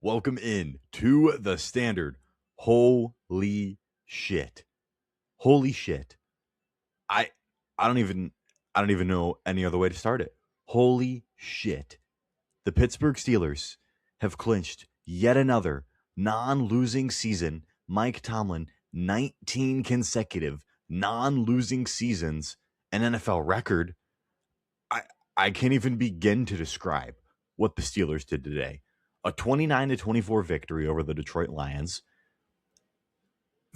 Welcome in to the Standard. Holy shit. Holy shit. I I don't even know any other way to start it. Holy shit. The Pittsburgh Steelers have clinched yet another non-losing season. Mike Tomlin, 19 consecutive non-losing seasons, an NFL record. I I can't even begin to describe what the Steelers did today. A 29-24 victory over the Detroit Lions.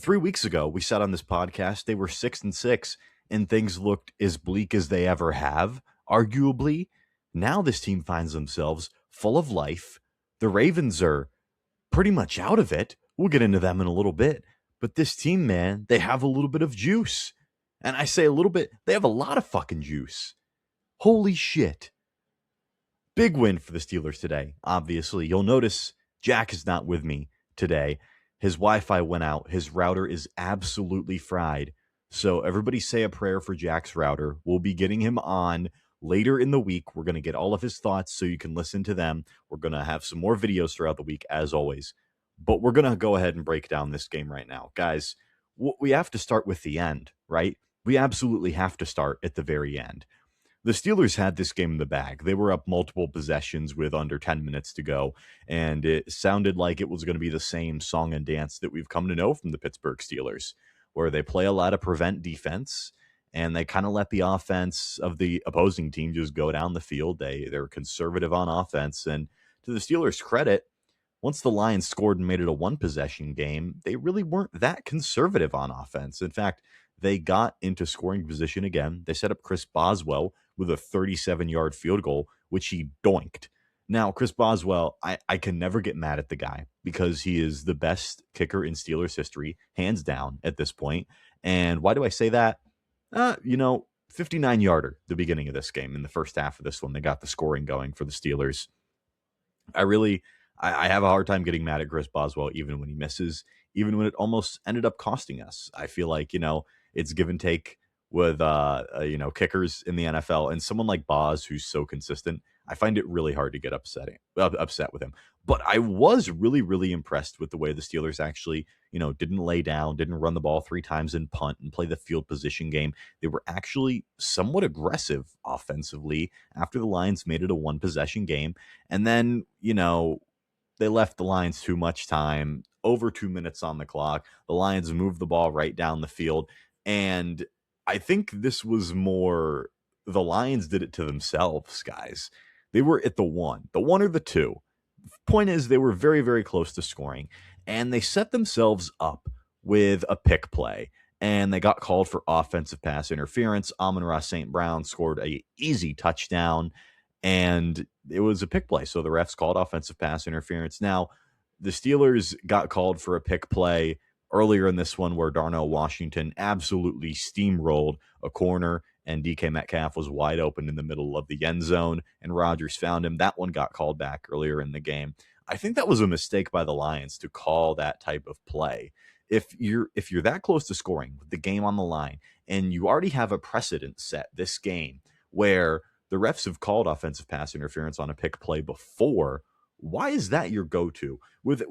3 weeks ago, we said on this podcast they were 6-6 and things looked as bleak as they ever have, arguably. Now this team finds themselves full of life. The Ravens are pretty much out of it. We'll get into them in a little bit. But this team, man, they have a little bit of juice. And I say a little bit, they have a lot of fucking juice. Holy shit. Big win for the Steelers today, obviously. You'll notice Jack is not with me today. His Wi-Fi went out. His router is absolutely fried. So everybody say a prayer for Jack's router. We'll be getting him on later in the week. We're going to get all of his thoughts so you can listen to them. We're going to have some more videos throughout the week, as always. But we're going to go ahead and break down this game right now. Guys, we have to start with the end, right? We absolutely have to start at the very end. The Steelers had this game in the bag. They were up multiple possessions with under 10 minutes to go, and it sounded like it was going to be the same song and dance that we've come to know from the Pittsburgh Steelers, where they play a lot of prevent defense, and they kind of let the offense of the opposing team just go down the field. They're conservative on offense, and to the Steelers' credit, once the Lions scored and made it a one-possession game, they really weren't that conservative on offense. In fact, they got into scoring position again. They set up Chris Boswell with a 37-yard field goal, which he doinked. Now, Chris Boswell, I can never get mad at the guy because he is the best kicker in Steelers history, hands down at this point. And why do I say that? 59-yarder, the beginning of this game. In the first half of this one, they got the scoring going for the Steelers. I have a hard time getting mad at Chris Boswell, even when he misses, even when it almost ended up costing us. I feel like, it's give and take with, kickers in the NFL, and someone like Boz, who's so consistent, I find it really hard to get upset with him. But I was really, really impressed with the way the Steelers actually, didn't lay down, didn't run the ball 3 times and punt and play the field position game. They were actually somewhat aggressive offensively after the Lions made it a one possession game. And then, they left the Lions too much time, over 2 minutes on the clock. The Lions moved the ball right down the field. And I think this was more, the Lions did it to themselves, guys. They were at the one or the 2. Point is, they were very, very close to scoring. And they set themselves up with a pick play. And they got called for offensive pass interference. Amon-Ra St. Brown scored an easy touchdown. And it was a pick play. So the refs called offensive pass interference. Now, the Steelers got called for a pick play earlier in this one where Darnell Washington absolutely steamrolled a corner and DK Metcalf was wide open in the middle of the end zone and Rodgers found him. That one got called back earlier in the game. I think that was a mistake by the Lions to call that type of play. If you're that close to scoring with the game on the line and you already have a precedent set this game where the refs have called offensive pass interference on a pick play before, why is that your go-to? With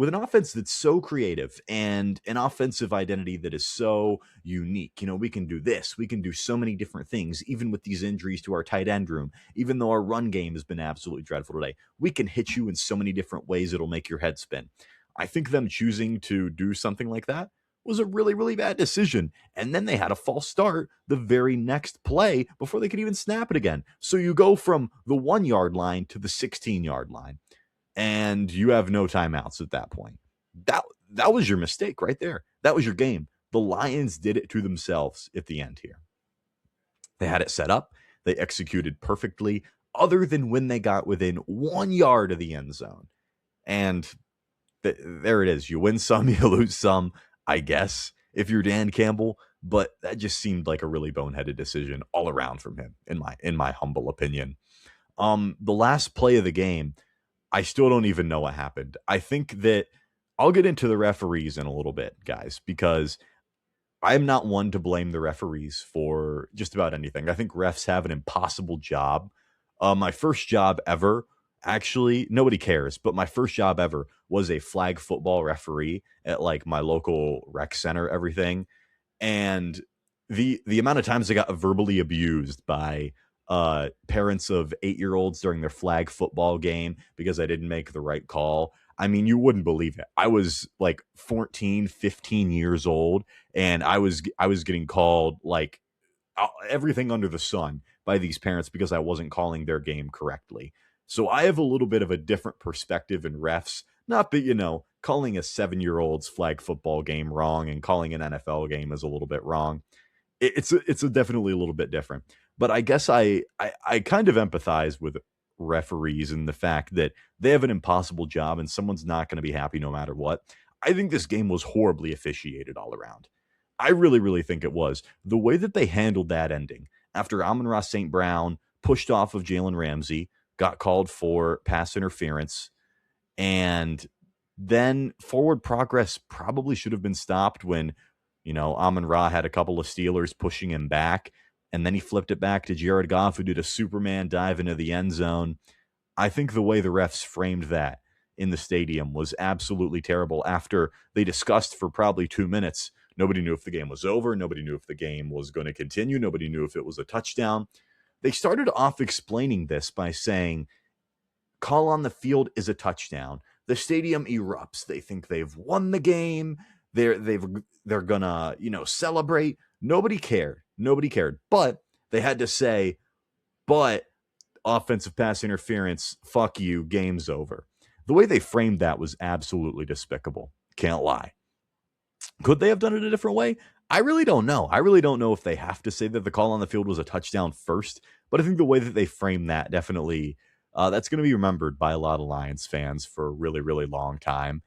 an offense that's so creative and an offensive identity that is so unique. We can do this. We can do so many different things, even with these injuries to our tight end room. Even though our run game has been absolutely dreadful today, we can hit you in so many different ways it'll make your head spin. I think them choosing to do something like that was a really, really bad decision. And then they had a false start the very next play before they could even snap it again. So you go from the 1 yard line to the 16-yard line. And you have no timeouts at that point. That was your mistake right there. That was your game. The Lions did it to themselves at the end here. They had it set up. They executed perfectly, other than when they got within 1 yard of the end zone. And there it is. You win some, you lose some, I guess, if you're Dan Campbell. But that just seemed like a really boneheaded decision all around from him, in my humble opinion. The last play of the game, I still don't even know what happened. I think that I'll get into the referees in a little bit, guys, because I'm not one to blame the referees for just about anything. I think refs have an impossible job. My first job ever Actually, nobody cares, but my first job ever was a flag football referee at like my local rec center, everything. And the amount of times I got verbally abused by parents of 8-year-olds during their flag football game because I didn't make the right call. I mean, you wouldn't believe it. I was like 14, 15 years old, and I was getting called like everything under the sun by these parents because I wasn't calling their game correctly. So I have a little bit of a different perspective in refs. Not that, calling a 7-year-old's flag football game wrong and calling an NFL game is a little bit wrong. It's definitely a little bit different. But I guess I kind of empathize with referees and the fact that they have an impossible job and someone's not going to be happy no matter what. I think this game was horribly officiated all around. I really, really think it was. The way that they handled that ending after Amon-Ra St. Brown pushed off of Jalen Ramsey, got called for pass interference, and then forward progress probably should have been stopped when, Amon-Ra had a couple of Steelers pushing him back, and then he flipped it back to Jared Goff, who did a Superman dive into the end zone. I think the way the refs framed that in the stadium was absolutely terrible. After they discussed for probably 2 minutes, nobody knew if the game was over. Nobody knew if the game was going to continue. Nobody knew if it was a touchdown. They started off explaining this by saying, call on the field is a touchdown. The stadium erupts. They think they've won the game. They're gonna, celebrate. Nobody cared. Nobody cared. But they had to say, but offensive pass interference, fuck you, game's over. The way they framed that was absolutely despicable. Can't lie. Could they have done it a different way? I really don't know. I really don't know if they have to say that the call on the field was a touchdown first, but I think the way that they frame that definitely, that's going to be remembered by a lot of Lions fans for a really, really long time.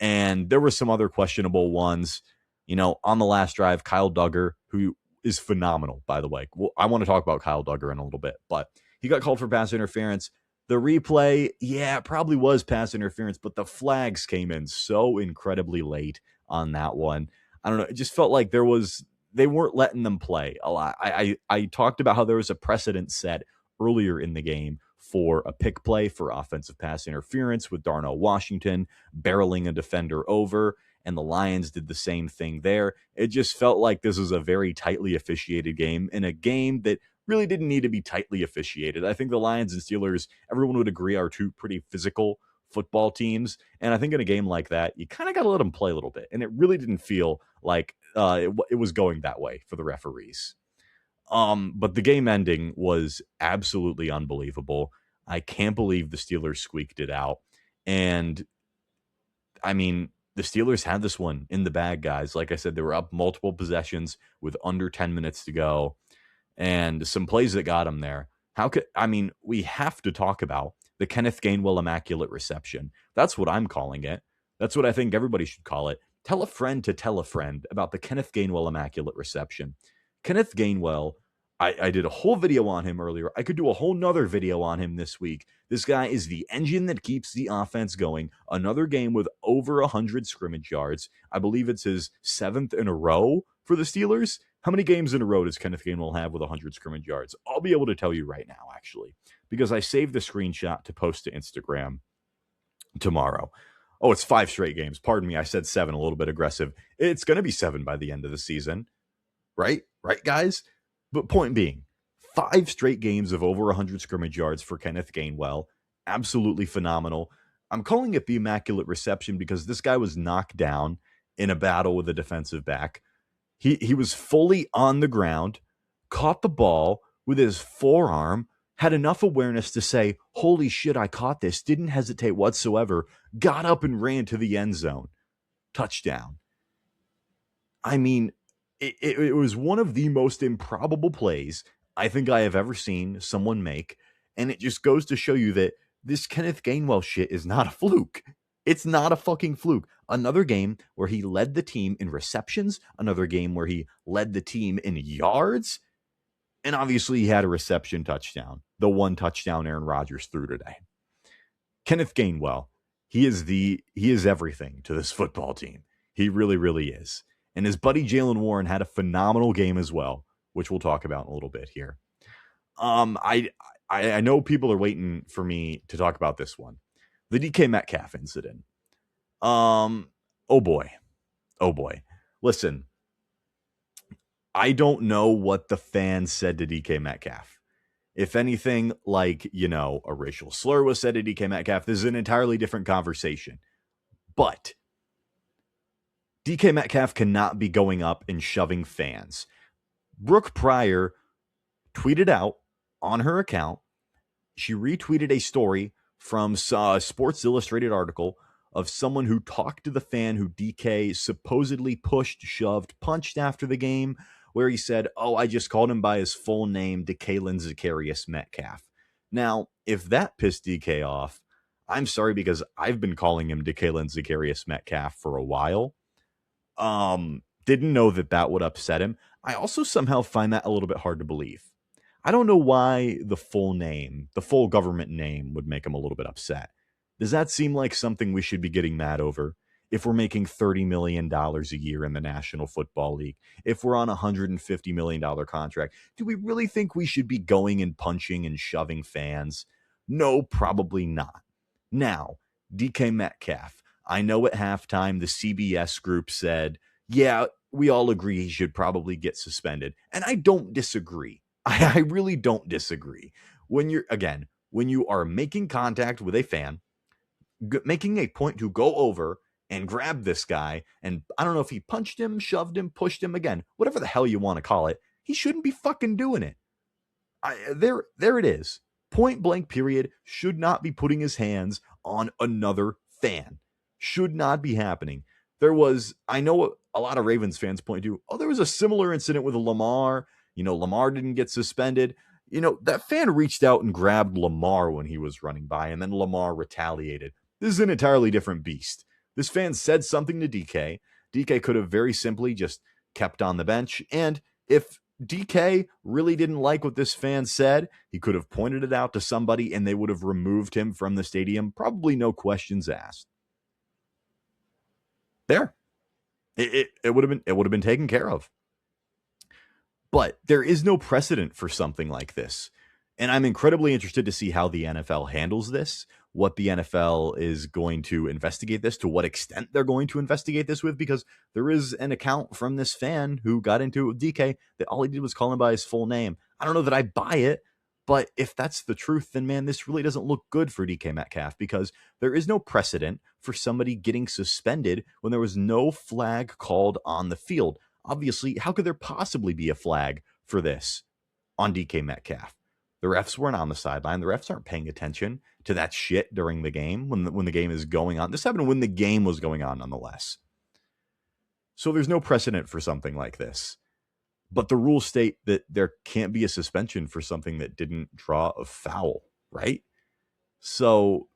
And there were some other questionable ones. On the last drive, Kyle Duggar, who is phenomenal, by the way. Well, I want to talk about Kyle Duggar in a little bit, but he got called for pass interference. The replay, yeah, it probably was pass interference, but the flags came in so incredibly late on that one. I don't know. It just felt like they weren't letting them play a lot. I talked about how there was a precedent set earlier in the game for a pick play for offensive pass interference with Darnell Washington barreling a defender over, and the Lions did the same thing there. It just felt like this was a very tightly officiated game, in a game that really didn't need to be tightly officiated. I think the Lions and Steelers, everyone would agree, are two pretty physical football teams. And I think in a game like that, you kind of got to let them play a little bit. And it really didn't feel like it was going that way for the referees. But the game ending was absolutely unbelievable. I can't believe the Steelers squeaked it out. And I mean, the Steelers had this one in the bag, guys. Like I said, they were up multiple possessions with under 10 minutes to go, and some plays that got them there. We have to talk about the Kenneth Gainwell Immaculate Reception. That's what I'm calling it. That's what I think everybody should call it. Tell a friend to tell a friend about the Kenneth Gainwell Immaculate Reception. Kenneth Gainwell, I did a whole video on him earlier. I could do a whole nother video on him this week. This guy is the engine that keeps the offense going. Another game with over 100 scrimmage yards. I believe it's his 7th in a row for the Steelers. How many games in a row does Kenneth Gainwell have with 100 scrimmage yards? I'll be able to tell you right now, actually, because I saved the screenshot to post to Instagram tomorrow. Oh, it's 5 straight games. Pardon me, I said 7, a little bit aggressive. It's going to be 7 by the end of the season, right? Right, guys? But point being, 5 straight games of over 100 scrimmage yards for Kenneth Gainwell. Absolutely phenomenal. I'm calling it the Immaculate Reception because this guy was knocked down in a battle with a defensive back. He was fully on the ground, caught the ball with his forearm, had enough awareness to say, holy shit, I caught this, didn't hesitate whatsoever, got up and ran to the end zone. Touchdown. I mean, it was one of the most improbable plays I think I have ever seen someone make, and it just goes to show you that this Kenneth Gainwell shit is not a fluke. It's not a fucking fluke. Another game where he led the team in receptions, another game where he led the team in yards, and obviously he had a reception touchdown, the one touchdown Aaron Rodgers threw today. Kenneth Gainwell, he is everything to this football team. He really, really is. And his buddy Jalen Warren had a phenomenal game as well, which we'll talk about in a little bit here. I I know people are waiting for me to talk about this one. The DK Metcalf incident. Oh boy. Oh boy. Listen, I don't know what the fans said to DK Metcalf. If anything, like, a racial slur was said to DK Metcalf, this is an entirely different conversation. But DK Metcalf cannot be going up and shoving fans. Brooke Pryor tweeted out on her account, she retweeted a story from a Sports Illustrated article of someone who talked to the fan who DK supposedly pushed, shoved, punched after the game, where he said, "Oh, I just called him by his full name, DeKalen Zacharias Metcalf." Now, if that pissed DK off, I'm sorry, because I've been calling him DeKalen Zacharias Metcalf for a while. Didn't know that would upset him. I also somehow find that a little bit hard to believe. I don't know why the full name, the full government name, would make him a little bit upset. Does that seem like something we should be getting mad over? If we're making $30 million a year in the National Football League, if we're on a $150 million contract, do we really think we should be going and punching and shoving fans? No, probably not. Now, DK Metcalf, I know at halftime the CBS group said, yeah, we all agree he should probably get suspended. And I don't disagree. I really don't disagree. When you are making contact with a fan, making a point to go over and grab this guy, and I don't know if he punched him, shoved him, pushed him, again, whatever the hell you want to call it, he shouldn't be fucking doing it. There it is. Point blank period. Should not be putting his hands on another fan. Should not be happening. I know a lot of Ravens fans point to, there was a similar incident with Lamar. Lamar didn't get suspended. That fan reached out and grabbed Lamar when he was running by, and then Lamar retaliated. This is an entirely different beast. This fan said something to DK. DK could have very simply just kept on the bench. And if DK really didn't like what this fan said, he could have pointed it out to somebody and they would have removed him from the stadium. Probably no questions asked. There. It would have been taken care of. But there is no precedent for something like this. And I'm incredibly interested to see how the NFL handles this, what the NFL is going to investigate this, to what extent they're going to investigate this with, because there is an account from this fan who got into it with DK that all he did was call him by his full name. I don't know that I buy it, but if that's the truth, then man, this really doesn't look good for DK Metcalf, because there is no precedent for somebody getting suspended when there was no flag called on the field. Obviously, how could there possibly be a flag for this on DK Metcalf? The refs weren't on the sideline. The refs aren't paying attention to that shit during the game when the game is going on. This happened when the game was going on, nonetheless. So there's no precedent for something like this. But the rules state that there can't be a suspension for something that didn't draw a foul, right? So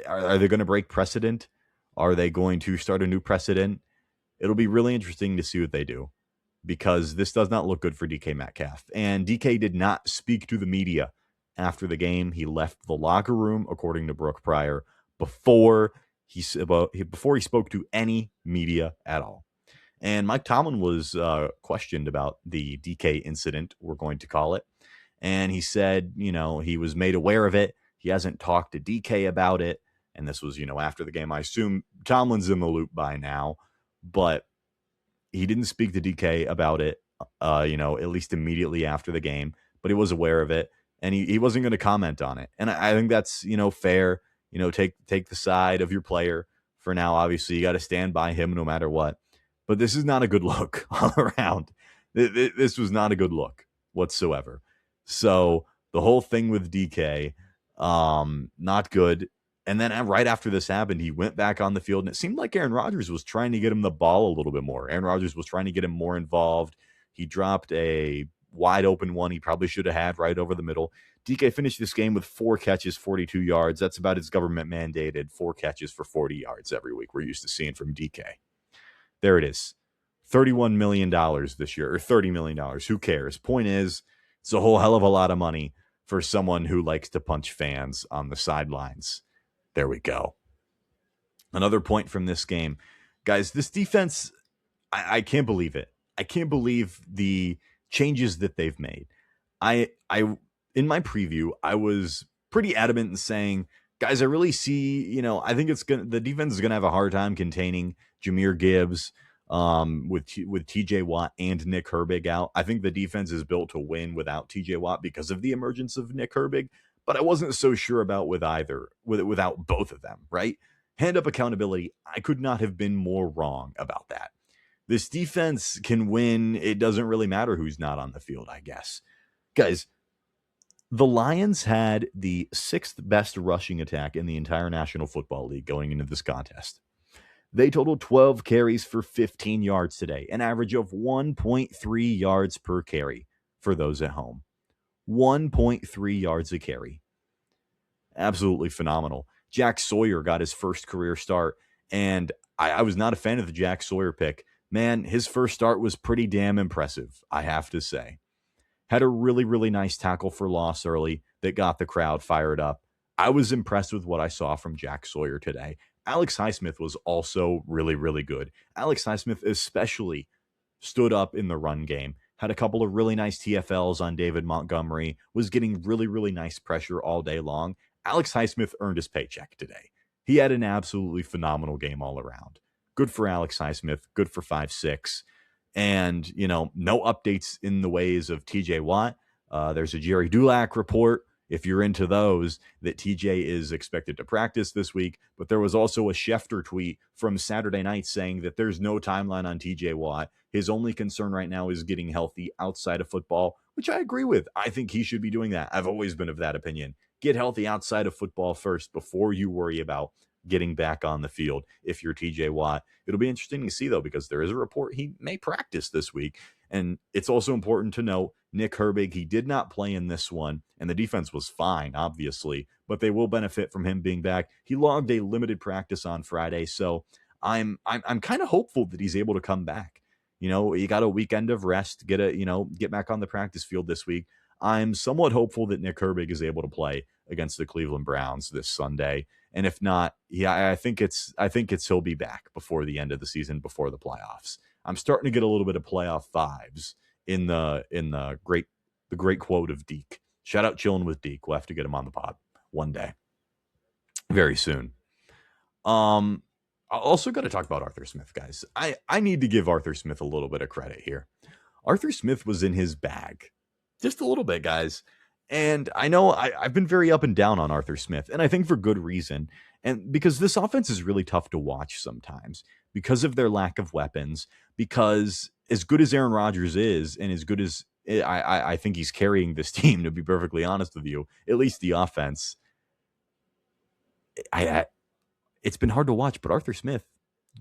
are they going to break precedent? Are they going to start a new precedent? It'll be really interesting to see what they do, because this does not look good for DK Metcalf. And DK did not speak to the media after the game. He left the locker room, according to Brooke Pryor, before he spoke to any media at all. And Mike Tomlin was questioned about the DK incident, we're going to call it. And he said, he was made aware of it. He hasn't talked to DK about it. And this was, after the game. I assume Tomlin's in the loop by now, but he didn't speak to DK about it, at least immediately after the game, but he was aware of it, and he wasn't going to comment on it. And I think that's, fair. Take the side of your player for now. Obviously, you got to stand by him no matter what. But this is not a good look all around. This was not a good look whatsoever. So the whole thing with DK, not good. And then right after this happened, he went back on the field, and it seemed like Aaron Rodgers was trying to get him the ball a little bit more. Aaron Rodgers was trying to get him more involved. He dropped a wide open one he probably should have had right over the middle. DK finished this game with 4 catches, 42 yards. That's about his government mandated 4 catches for 40 yards every week we're used to seeing from DK. There it is. $31 million this year, or $30 million. Who cares? Point is, it's a whole hell of a lot of money for someone who likes to punch fans on the sidelines. There we go. Another point from this game. Guys, this defense, I can't believe it. I can't believe the changes that they've made. in my preview, I was pretty adamant in saying, guys, I really see, I think the defense is gonna have a hard time containing Jahmyr Gibbs, with TJ Watt and Nick Herbig out. I think the defense is built to win without TJ Watt because of the emergence of Nick Herbig, but I wasn't so sure about without both of them, right? Hand up accountability. I could not have been more wrong about that. This defense can win. It doesn't really matter who's not on the field, I guess. Guys, the Lions had the sixth best rushing attack in the entire National Football League going into this contest. They totaled 12 carries for 15 yards today, an average of 1.3 yards per carry for those at home. 1.3 yards a carry. Absolutely phenomenal. Jack Sawyer got his first career start, and I was not a fan of the Jack Sawyer pick. Man, his first start was pretty damn impressive, I have to say. Had a really, really nice tackle for loss early that got the crowd fired up. I was impressed with what I saw from Jack Sawyer today. Alex Highsmith was also really, really good. Alex Highsmith especially stood up in the run game, had a couple of really nice TFLs on David Montgomery, was getting really, really nice pressure all day long. Alex Highsmith earned his paycheck today. He had an absolutely phenomenal game all around. Good for Alex Highsmith, good for 5'6". And, no updates in the ways of TJ Watt. There's a Jerry Dulac report, if you're into those, that TJ is expected to practice this week. But there was also a Schefter tweet from Saturday night saying that there's no timeline on TJ Watt. His only concern right now is getting healthy outside of football, which I agree with. I think he should be doing that. I've always been of that opinion. Get healthy outside of football first before you worry about getting back on the field if you're TJ Watt. It'll be interesting to see, though, because there is a report he may practice this week. And it's also important to note Nick Herbig, he did not play in this one, and the defense was fine, obviously, but they will benefit from him being back. He logged a limited practice on Friday, so I'm kind of hopeful that he's able to come back. You got a weekend of rest, get back on the practice field this week. I'm somewhat hopeful that Nick Herbig is able to play against the Cleveland Browns this Sunday. And if not, I think it's he'll be back before the end of the season, before the playoffs. I'm starting to get a little bit of playoff vibes in the great quote of Deke. Shout out Chillin' with Deke. We'll have to get him on the pod one day, very soon. I also got to talk about Arthur Smith, guys. I need to give Arthur Smith a little bit of credit here. Arthur Smith was in his bag, just a little bit, guys. And I know I've been very up and down on Arthur Smith, and I think for good reason. And because this offense is really tough to watch sometimes because of their lack of weapons, because as good as Aaron Rodgers is, and as good as I think he's carrying this team, to be perfectly honest with you, at least the offense, it's been hard to watch. But Arthur Smith,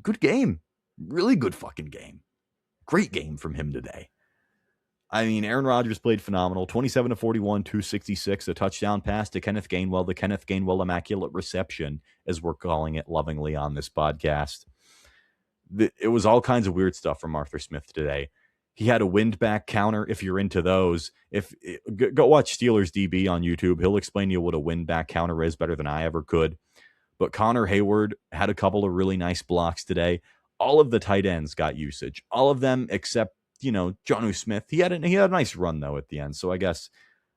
good game. Really good fucking game. Great game from him today. I mean, Aaron Rodgers played phenomenal. 27-41, 266, a touchdown pass to Kenneth Gainwell, the Kenneth Gainwell immaculate reception, as we're calling it lovingly on this podcast. It was all kinds of weird stuff from Arthur Smith today. He had a windback counter, if you're into those. Go watch Steelers DB on YouTube. He'll explain to you what a windback counter is better than I ever could. But Connor Hayward had a couple of really nice blocks today. All of the tight ends got usage. All of them except Jonnu Smith. He had a nice run though at the end. So I guess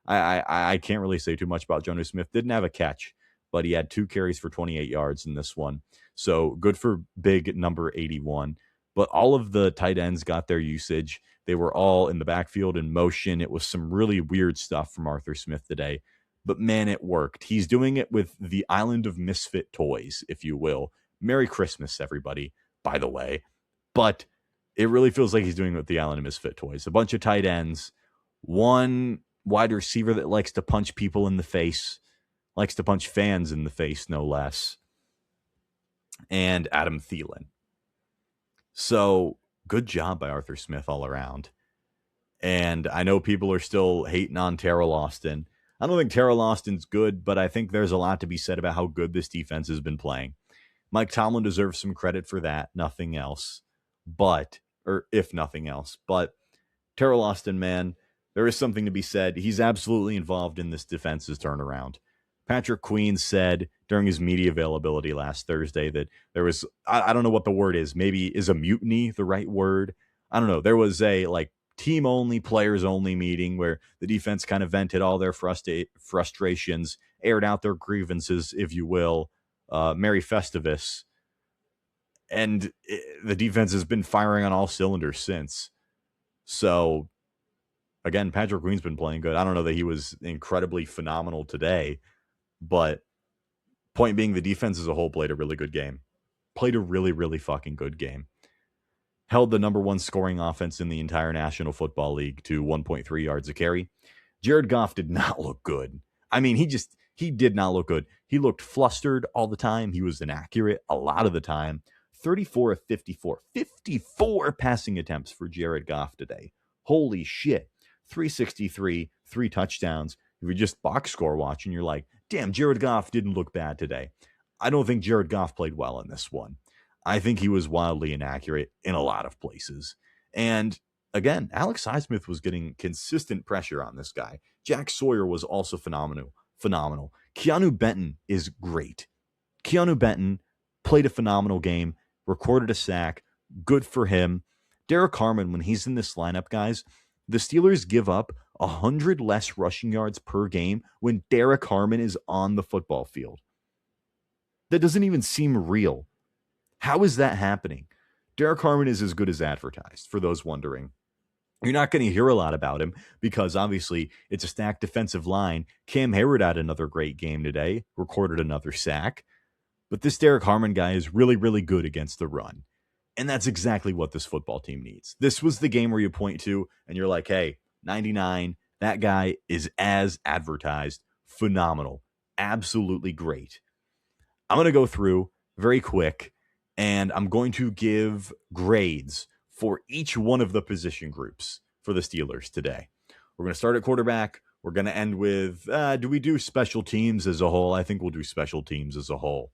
I can't really say too much about Jonnu Smith. Didn't have a catch, but he had 2 carries for 28 yards in this one. So good for big number 81. But all of the tight ends got their usage. They were all in the backfield in motion. It was some really weird stuff from Arthur Smith today. But man, it worked. He's doing it with the Island of Misfit Toys, if you will. Merry Christmas, everybody, by the way. But it really feels like he's doing it with the Island of Misfit Toys. A bunch of tight ends, one wide receiver that likes to punch people in the face, likes to punch fans in the face, no less, and Adam Thielen. So good job by Arthur Smith all around. And I know people are still hating on Terrell Austin. I don't think Terrell Austin's good, but I think there's a lot to be said about how good this defense has been playing. Mike Tomlin deserves some credit for that, nothing else. But Terrell Austin, man, there is something to be said. He's absolutely involved in this defense's turnaround. Patrick Queen said during his media availability last Thursday that there was, I don't know what the word is. Maybe is a mutiny the right word? I don't know. There was a team only, players only meeting where the defense kind of vented all their frustrations, aired out their grievances, if you will. Merry Festivus. And the defense has been firing on all cylinders since. So, again, Patrick Queen's been playing good. I don't know that he was incredibly phenomenal today, but point being, the defense as a whole played a really good game. Played a really, really fucking good game. Held the number one scoring offense in the entire National Football League to 1.3 yards a carry. Jared Goff did not look good. I mean, he did not look good. He looked flustered all the time. He was inaccurate a lot of the time. 34 of 54. 54 passing attempts for Jared Goff today. Holy shit. 363, 3 touchdowns. If you're just box score watching, you're like, damn, Jared Goff didn't look bad today. I don't think Jared Goff played well in this one. I think he was wildly inaccurate in a lot of places. And again, Alex Highsmith was getting consistent pressure on this guy. Jack Sawyer was also phenomenal. Keanu Benton is great. Keanu Benton played a phenomenal game, recorded a sack. Good for him. Derek Harmon, when he's in this lineup, guys, the Steelers give up 100 less rushing yards per game when Derek Harmon is on the football field. That doesn't even seem real. How is that happening? Derek Harmon is as good as advertised, for those wondering. You're not going to hear a lot about him because obviously it's a stacked defensive line. Cam Hayward had another great game today, recorded another sack. But this Derek Harmon guy is really, really good against the run. And that's exactly what this football team needs. This was the game where you point to and you're like, hey, 99, that guy is as advertised. Phenomenal. Absolutely great. I'm going to go through very quick and I'm going to give grades for each one of the position groups for the Steelers today. We're going to start at quarterback. We're going to end with, do we do special teams as a whole? I think we'll do special teams as a whole.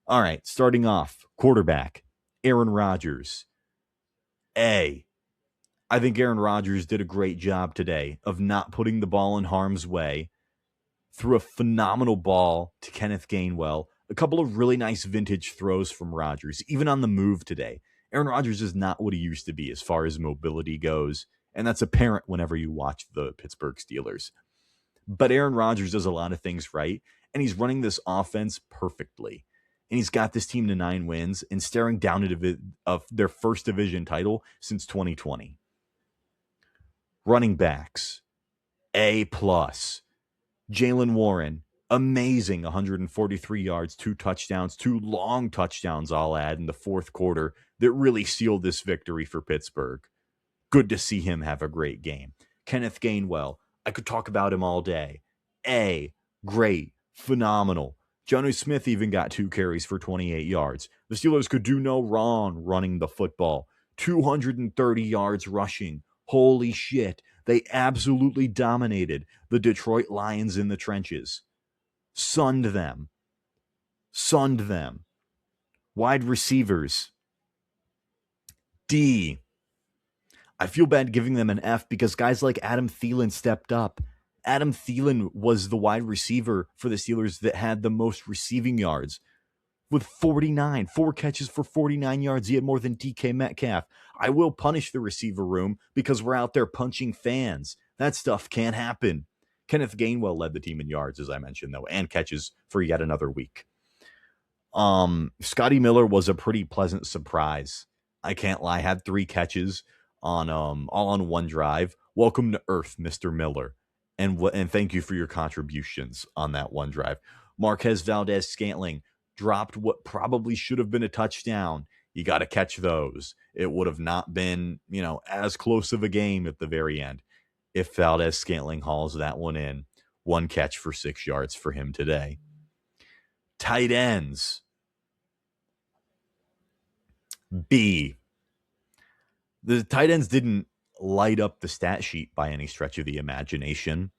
All right, starting off, quarterback, Aaron Rodgers. I think Aaron Rodgers did a great job today of not putting the ball in harm's way. Threw a phenomenal ball to Kenneth Gainwell. A couple of really nice vintage throws from Rodgers, even on the move today. Aaron Rodgers is not what he used to be as far as mobility goes, and that's apparent whenever you watch the Pittsburgh Steelers. But Aaron Rodgers does a lot of things right, and he's running this offense perfectly. And he's got this team to 9 wins and staring down of their first division title since 2020. Running backs, A+. Jaylen Warren, amazing 143 yards, 2 touchdowns, 2 long touchdowns I'll add in the fourth quarter that really sealed this victory for Pittsburgh. Good to see him have a great game. Kenneth Gainwell, I could talk about him all day. Great, phenomenal. Jonnu Smith even got 2 carries for 28 yards. The Steelers could do no wrong running the football. 230 yards rushing. Holy shit. They absolutely dominated the Detroit Lions in the trenches. Sunned them. Wide receivers. D. I feel bad giving them an F because guys like Adam Thielen stepped up. Adam Thielen was the wide receiver for the Steelers that had the most receiving yards with 49, 4 catches for 49 yards. He had more than DK Metcalf. I will punish the receiver room because we're out there punching fans. That stuff can't happen. Kenneth Gainwell led the team in yards, as I mentioned, though, and catches for yet another week. Scotty Miller was a pretty pleasant surprise. I can't lie. Had 3 catches on all on one drive. Welcome to Earth, Mr. Miller. And thank you for your contributions on that one drive. Marquez Valdez-Scantling dropped what probably should have been a touchdown. You got to catch those. It would have not been, as close of a game at the very end if Valdez-Scantling hauls that one in. 1 catch for 6 yards for him today. Tight ends. B. The tight ends didn't light up the stat sheet by any stretch of the imagination,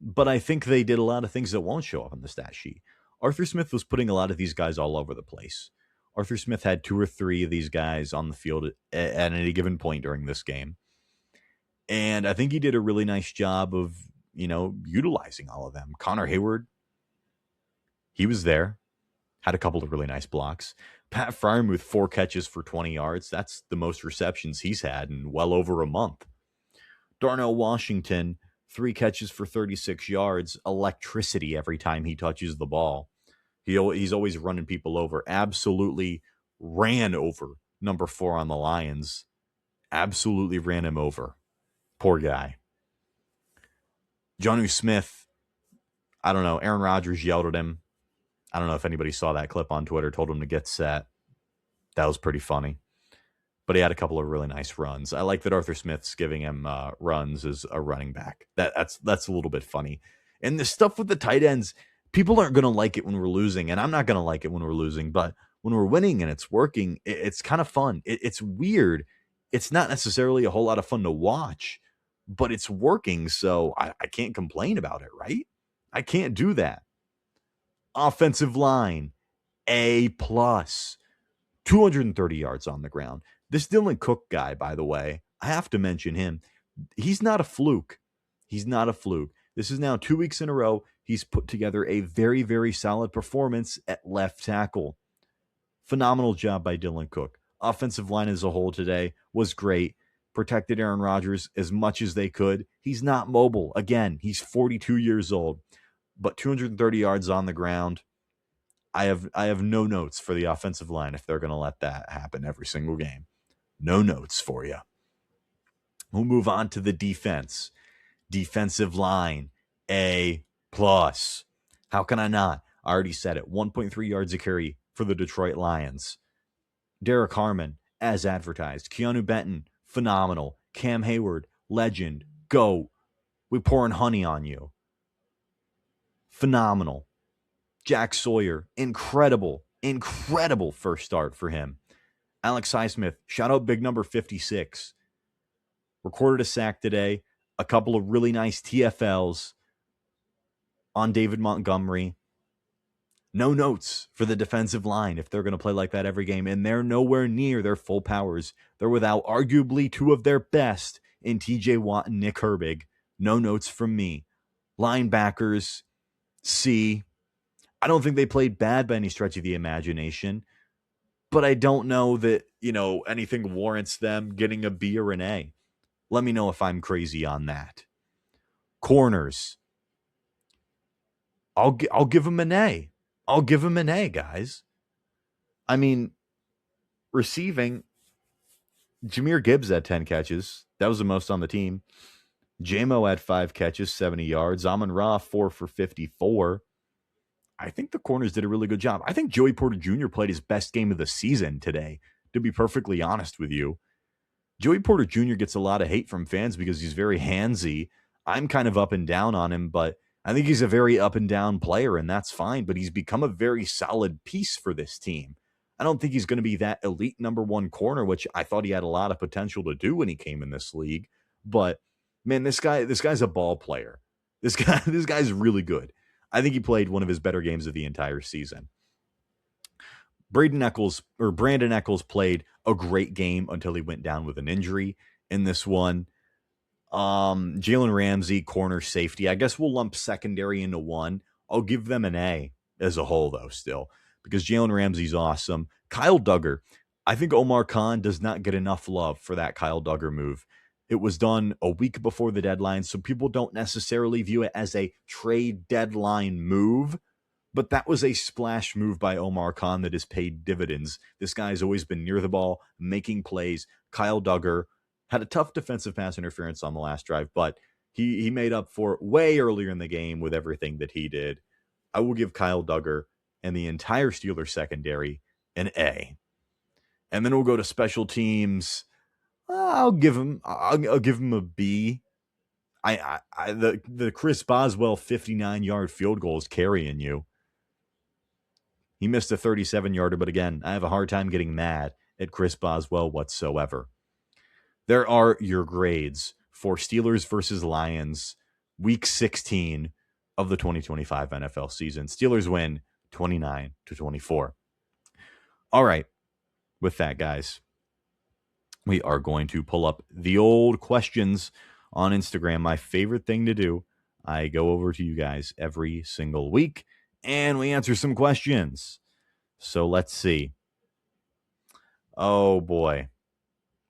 but I think they did a lot of things that won't show up on the stat sheet. Arthur Smith was putting a lot of these guys all over the place. Arthur Smith had 2 or 3 of these guys on the field at any given point during this game. And I think he did a really nice job of, utilizing all of them. Connor Hayward, he was there. had a couple of really nice blocks. Pat Fryermuth, 4 catches for 20 yards. That's the most receptions he's had in well over a month. Darnell Washington, 3 catches for 36 yards. Electricity every time he touches the ball. He's always running people over. Absolutely ran over number 4 on the Lions. Absolutely ran him over. Poor guy. Jonnu Smith, I don't know. Aaron Rodgers yelled at him. I don't know if anybody saw that clip on Twitter, told him to get set. That was pretty funny. But he had a couple of really nice runs. I like that Arthur Smith's giving him runs as a running back. That's a little bit funny. And the stuff with the tight ends, people aren't going to like it when we're losing, and I'm not going to like it when we're losing. But when we're winning and it's working, it's kind of fun. It's weird. It's not necessarily a whole lot of fun to watch, but it's working, so I can't complain about it, right? I can't do that. Offensive line, A+. 230 yards on the ground. This Dylan Cook guy, by the way, I have to mention him. He's not a fluke. He's not a fluke. This is now 2 weeks in a row. He's put together a very, very solid performance at left tackle. Phenomenal job by Dylan Cook. Offensive line as a whole today was great. Protected Aaron Rodgers as much as they could. He's not mobile. Again, he's 42 years old, but 230 yards on the ground. I have no notes for the offensive line if they're going to let that happen every single game. No notes for you. We'll move on to the defense. Defensive line, A+. How can I not? I already said it. 1.3 yards a carry for the Detroit Lions. Derek Harmon, as advertised. Keanu Benton, phenomenal. Cam Hayward, legend. Go. We're pouring honey on you. Phenomenal. Jack Sawyer, incredible first start for him. Alex Highsmith, shout out big number 56. Recorded a sack today. A couple of really nice TFLs on David Montgomery. No notes for the defensive line if they're going to play like that every game. And they're nowhere near their full powers. They're without arguably 2 of their best in TJ Watt and Nick Herbig. No notes from me. Linebackers, C. I don't think they played bad by any stretch of the imagination, but I don't know that, anything warrants them getting a B or an A. Let me know if I'm crazy on that. Corners. I'll give them an A. I'll give them an A, guys. I mean, receiving, Jahmyr Gibbs had 10 catches. That was the most on the team. J-Mo had 5 catches, 70 yards. Amon-Ra, 4 for 54. I think the corners did a really good job. I think Joey Porter Jr. played his best game of the season today, to be perfectly honest with you. Joey Porter Jr. gets a lot of hate from fans because he's very handsy. I'm kind of up and down on him, but I think he's a very up and down player, and that's fine, but he's become a very solid piece for this team. I don't think he's going to be that elite number 1 corner, which I thought he had a lot of potential to do when he came in this league. But man, this guy's a ball player. This guy's really good. I think he played one of his better games of the entire season. Brandon Eccles played a great game until he went down with an injury in this one. Jalen Ramsey, corner safety. I guess we'll lump secondary into one. I'll give them an A as a whole, though, still, because Jalen Ramsey's awesome. Kyle Duggar. I think Omar Khan does not get enough love for that Kyle Duggar move. It was done a week before the deadline, so people don't necessarily view it as a trade deadline move, but that was a splash move by Omar Khan that has paid dividends. This guy's always been near the ball, making plays. Kyle Duggar had a tough defensive pass interference on the last drive, but he made up for it way earlier in the game with everything that he did. I will give Kyle Duggar and the entire Steelers secondary an A. And then we'll go to special teams. I'll give him a B. The Chris Boswell 59-yard field goal is carrying you. He missed a 37-yarder, but again, I have a hard time getting mad at Chris Boswell whatsoever. There are your grades for Steelers versus Lions, Week 16 of the 2025 NFL season. Steelers win 29-24. All right, with that, guys, we are going to pull up the old questions on Instagram. My favorite thing to do. I go over to you guys every single week, and we answer some questions. So let's see. Oh boy.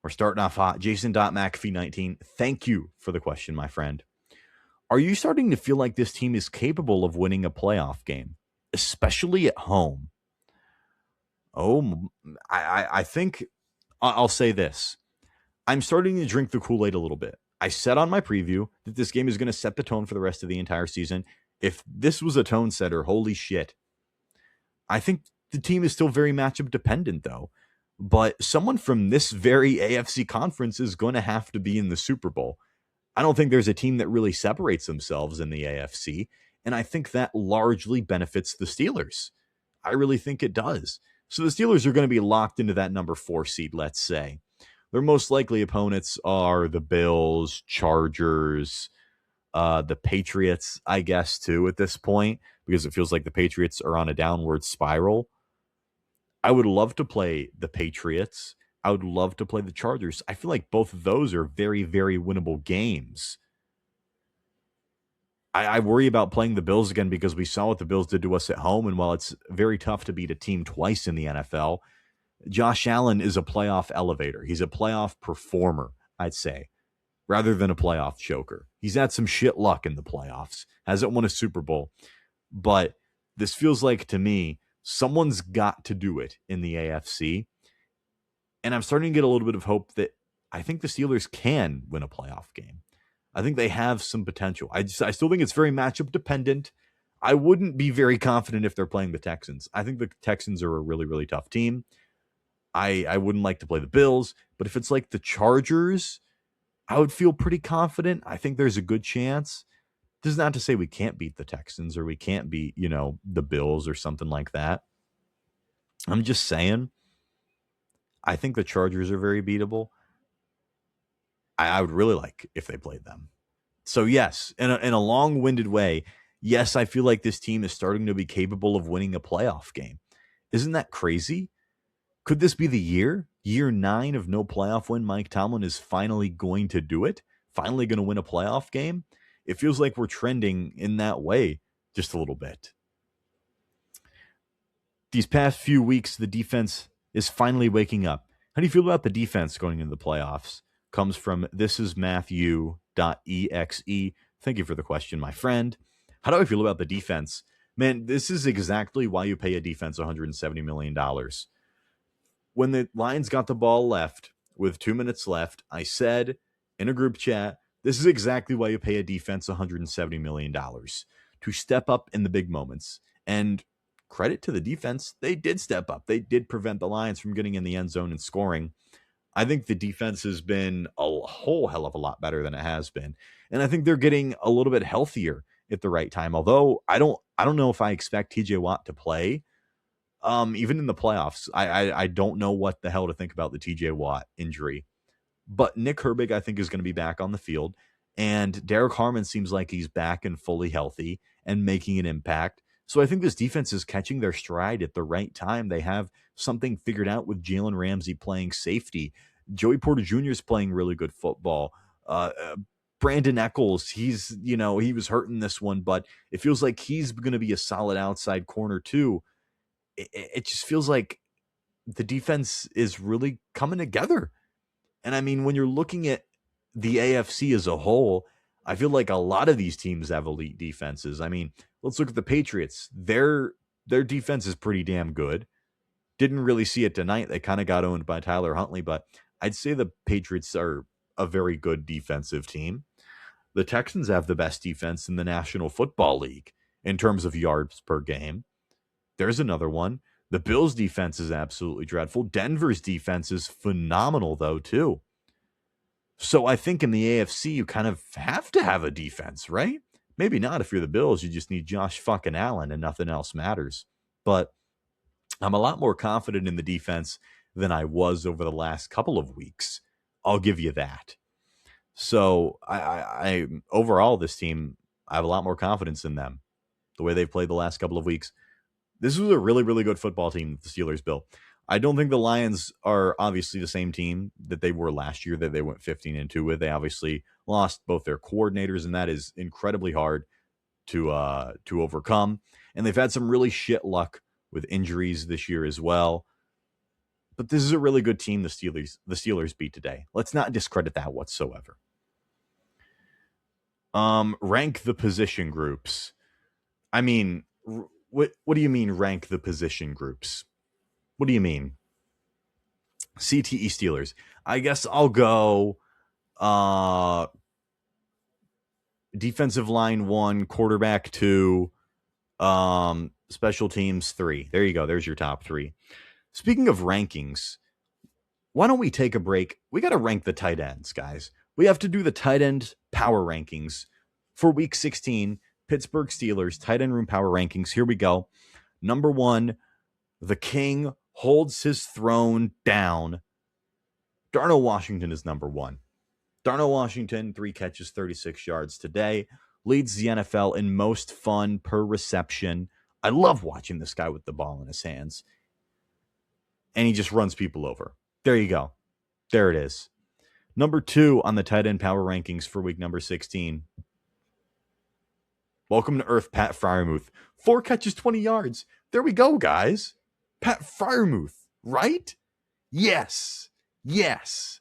We're starting off hot. Jason.McAfee19. Thank you for the question, my friend. Are you starting to feel like this team is capable of winning a playoff game, especially at home? Oh, I think I'll say this. I'm starting to drink the Kool-Aid a little bit. I said on my preview that this game is going to set the tone for the rest of the entire season. If this was a tone setter, holy shit. I think the team is still very matchup dependent, though. But someone from this very AFC conference is going to have to be in the Super Bowl. I don't think there's a team that really separates themselves in the AFC, and I think that largely benefits the Steelers. I really think it does. So the Steelers are going to be locked into that number 4 seed, let's say. Their most likely opponents are the Bills, Chargers, the Patriots, I guess, too, at this point, because it feels like the Patriots are on a downward spiral. I would love to play the Patriots. I would love to play the Chargers. I feel like both of those are very, very winnable games. I worry about playing the Bills again because we saw what the Bills did to us at home. And while it's very tough to beat a team twice in the NFL, Josh Allen is a playoff elevator. He's a playoff performer, I'd say, rather than a playoff choker. He's had some shit luck in the playoffs, hasn't won a Super Bowl. But this feels like, to me, someone's got to do it in the AFC. And I'm starting to get a little bit of hope that I think the Steelers can win a playoff game. I think they have some potential. I still think it's very matchup dependent. I wouldn't be very confident if they're playing the Texans. I think the Texans are a really, really tough team. I wouldn't like to play the Bills, but if it's like the Chargers, I would feel pretty confident. I think there's a good chance. This is not to say we can't beat the Texans or we can't beat, the Bills or something like that. I'm just saying, I think the Chargers are very beatable. I would really like if they played them. So yes, in a long-winded way, yes, I feel like this team is starting to be capable of winning a playoff game. Isn't that crazy? Could this be the year? Year 9 of no playoff win, Mike Tomlin is finally going to do it? Finally going to win a playoff game? It feels like we're trending in that way just a little bit. These past few weeks, the defense is finally waking up. How do you feel about the defense going into the playoffs? Comes from thisismatthew.exe. Thank you for the question, my friend. How do I feel about the defense? Man, this is exactly why you pay a defense $170 million. When the Lions got the ball left with 2 minutes left, I said in a group chat, this is exactly why you pay a defense $170 million, to step up in the big moments. And credit to the defense, they did step up. They did prevent the Lions from getting in the end zone and scoring. I think the defense has been a whole hell of a lot better than it has been. And I think they're getting a little bit healthier at the right time. Although I don't know if I expect TJ Watt to play. Even in the playoffs, I don't know what the hell to think about the TJ Watt injury. But Nick Herbig, I think, is going to be back on the field. And Derek Harmon seems like he's back and fully healthy and making an impact. So I think this defense is catching their stride at the right time. They have something figured out with Jalen Ramsey playing safety. Joey Porter Jr. is playing really good football. Brandon Eccles, he was hurting this one, but it feels like he's going to be a solid outside corner too. It just feels like the defense is really coming together. And I mean, when you're looking at the AFC as a whole, I feel like a lot of these teams have elite defenses. I mean, let's look at the Patriots. Their defense is pretty damn good. Didn't really see it tonight. They kind of got owned by Tyler Huntley, but I'd say the Patriots are a very good defensive team. The Texans have the best defense in the National Football League in terms of yards per game. There's another one. The Bills' defense is absolutely dreadful. Denver's defense is phenomenal, though, too. So I think in the AFC, you kind of have to have a defense, right? Maybe not if you're the Bills. You just need Josh fucking Allen and nothing else matters. But I'm a lot more confident in the defense than I was over the last couple of weeks. I'll give you that. So I overall, this team, I have a lot more confidence in them. The way they've played the last couple of weeks. This was a really, really good football team the Steelers built. I don't think the Lions are obviously the same team that they were last year that they went 15-2 with. They obviously lost both their coordinators, and that is incredibly hard to overcome. And they've had some really shit luck with injuries this year as well. But this is a really good team the Steelers beat today. Let's not discredit that whatsoever. Rank the position groups. I mean, what do you mean rank the position groups? What do you mean? CTE Steelers. I guess I'll go defensive line 1, quarterback 2, special teams 3. There you go. There's your top 3. Speaking of rankings, why don't we take a break? We got to rank the tight ends, guys. We have to do the tight end power rankings for week 16, Pittsburgh Steelers tight end room power rankings. Here we go. Number 1, the king holds his throne down. Darnell Washington is number 1. Darnell Washington, 3 catches, 36 yards today. Leads the NFL in most fun per reception. I love watching this guy with the ball in his hands. And he just runs people over. There you go. There it is. Number 2 on the tight end power rankings for week number 16. Welcome to Earth, Pat Freiermuth. 4 catches, 20 yards. There we go, guys. Pat Freiermuth, right? Yes. Yes.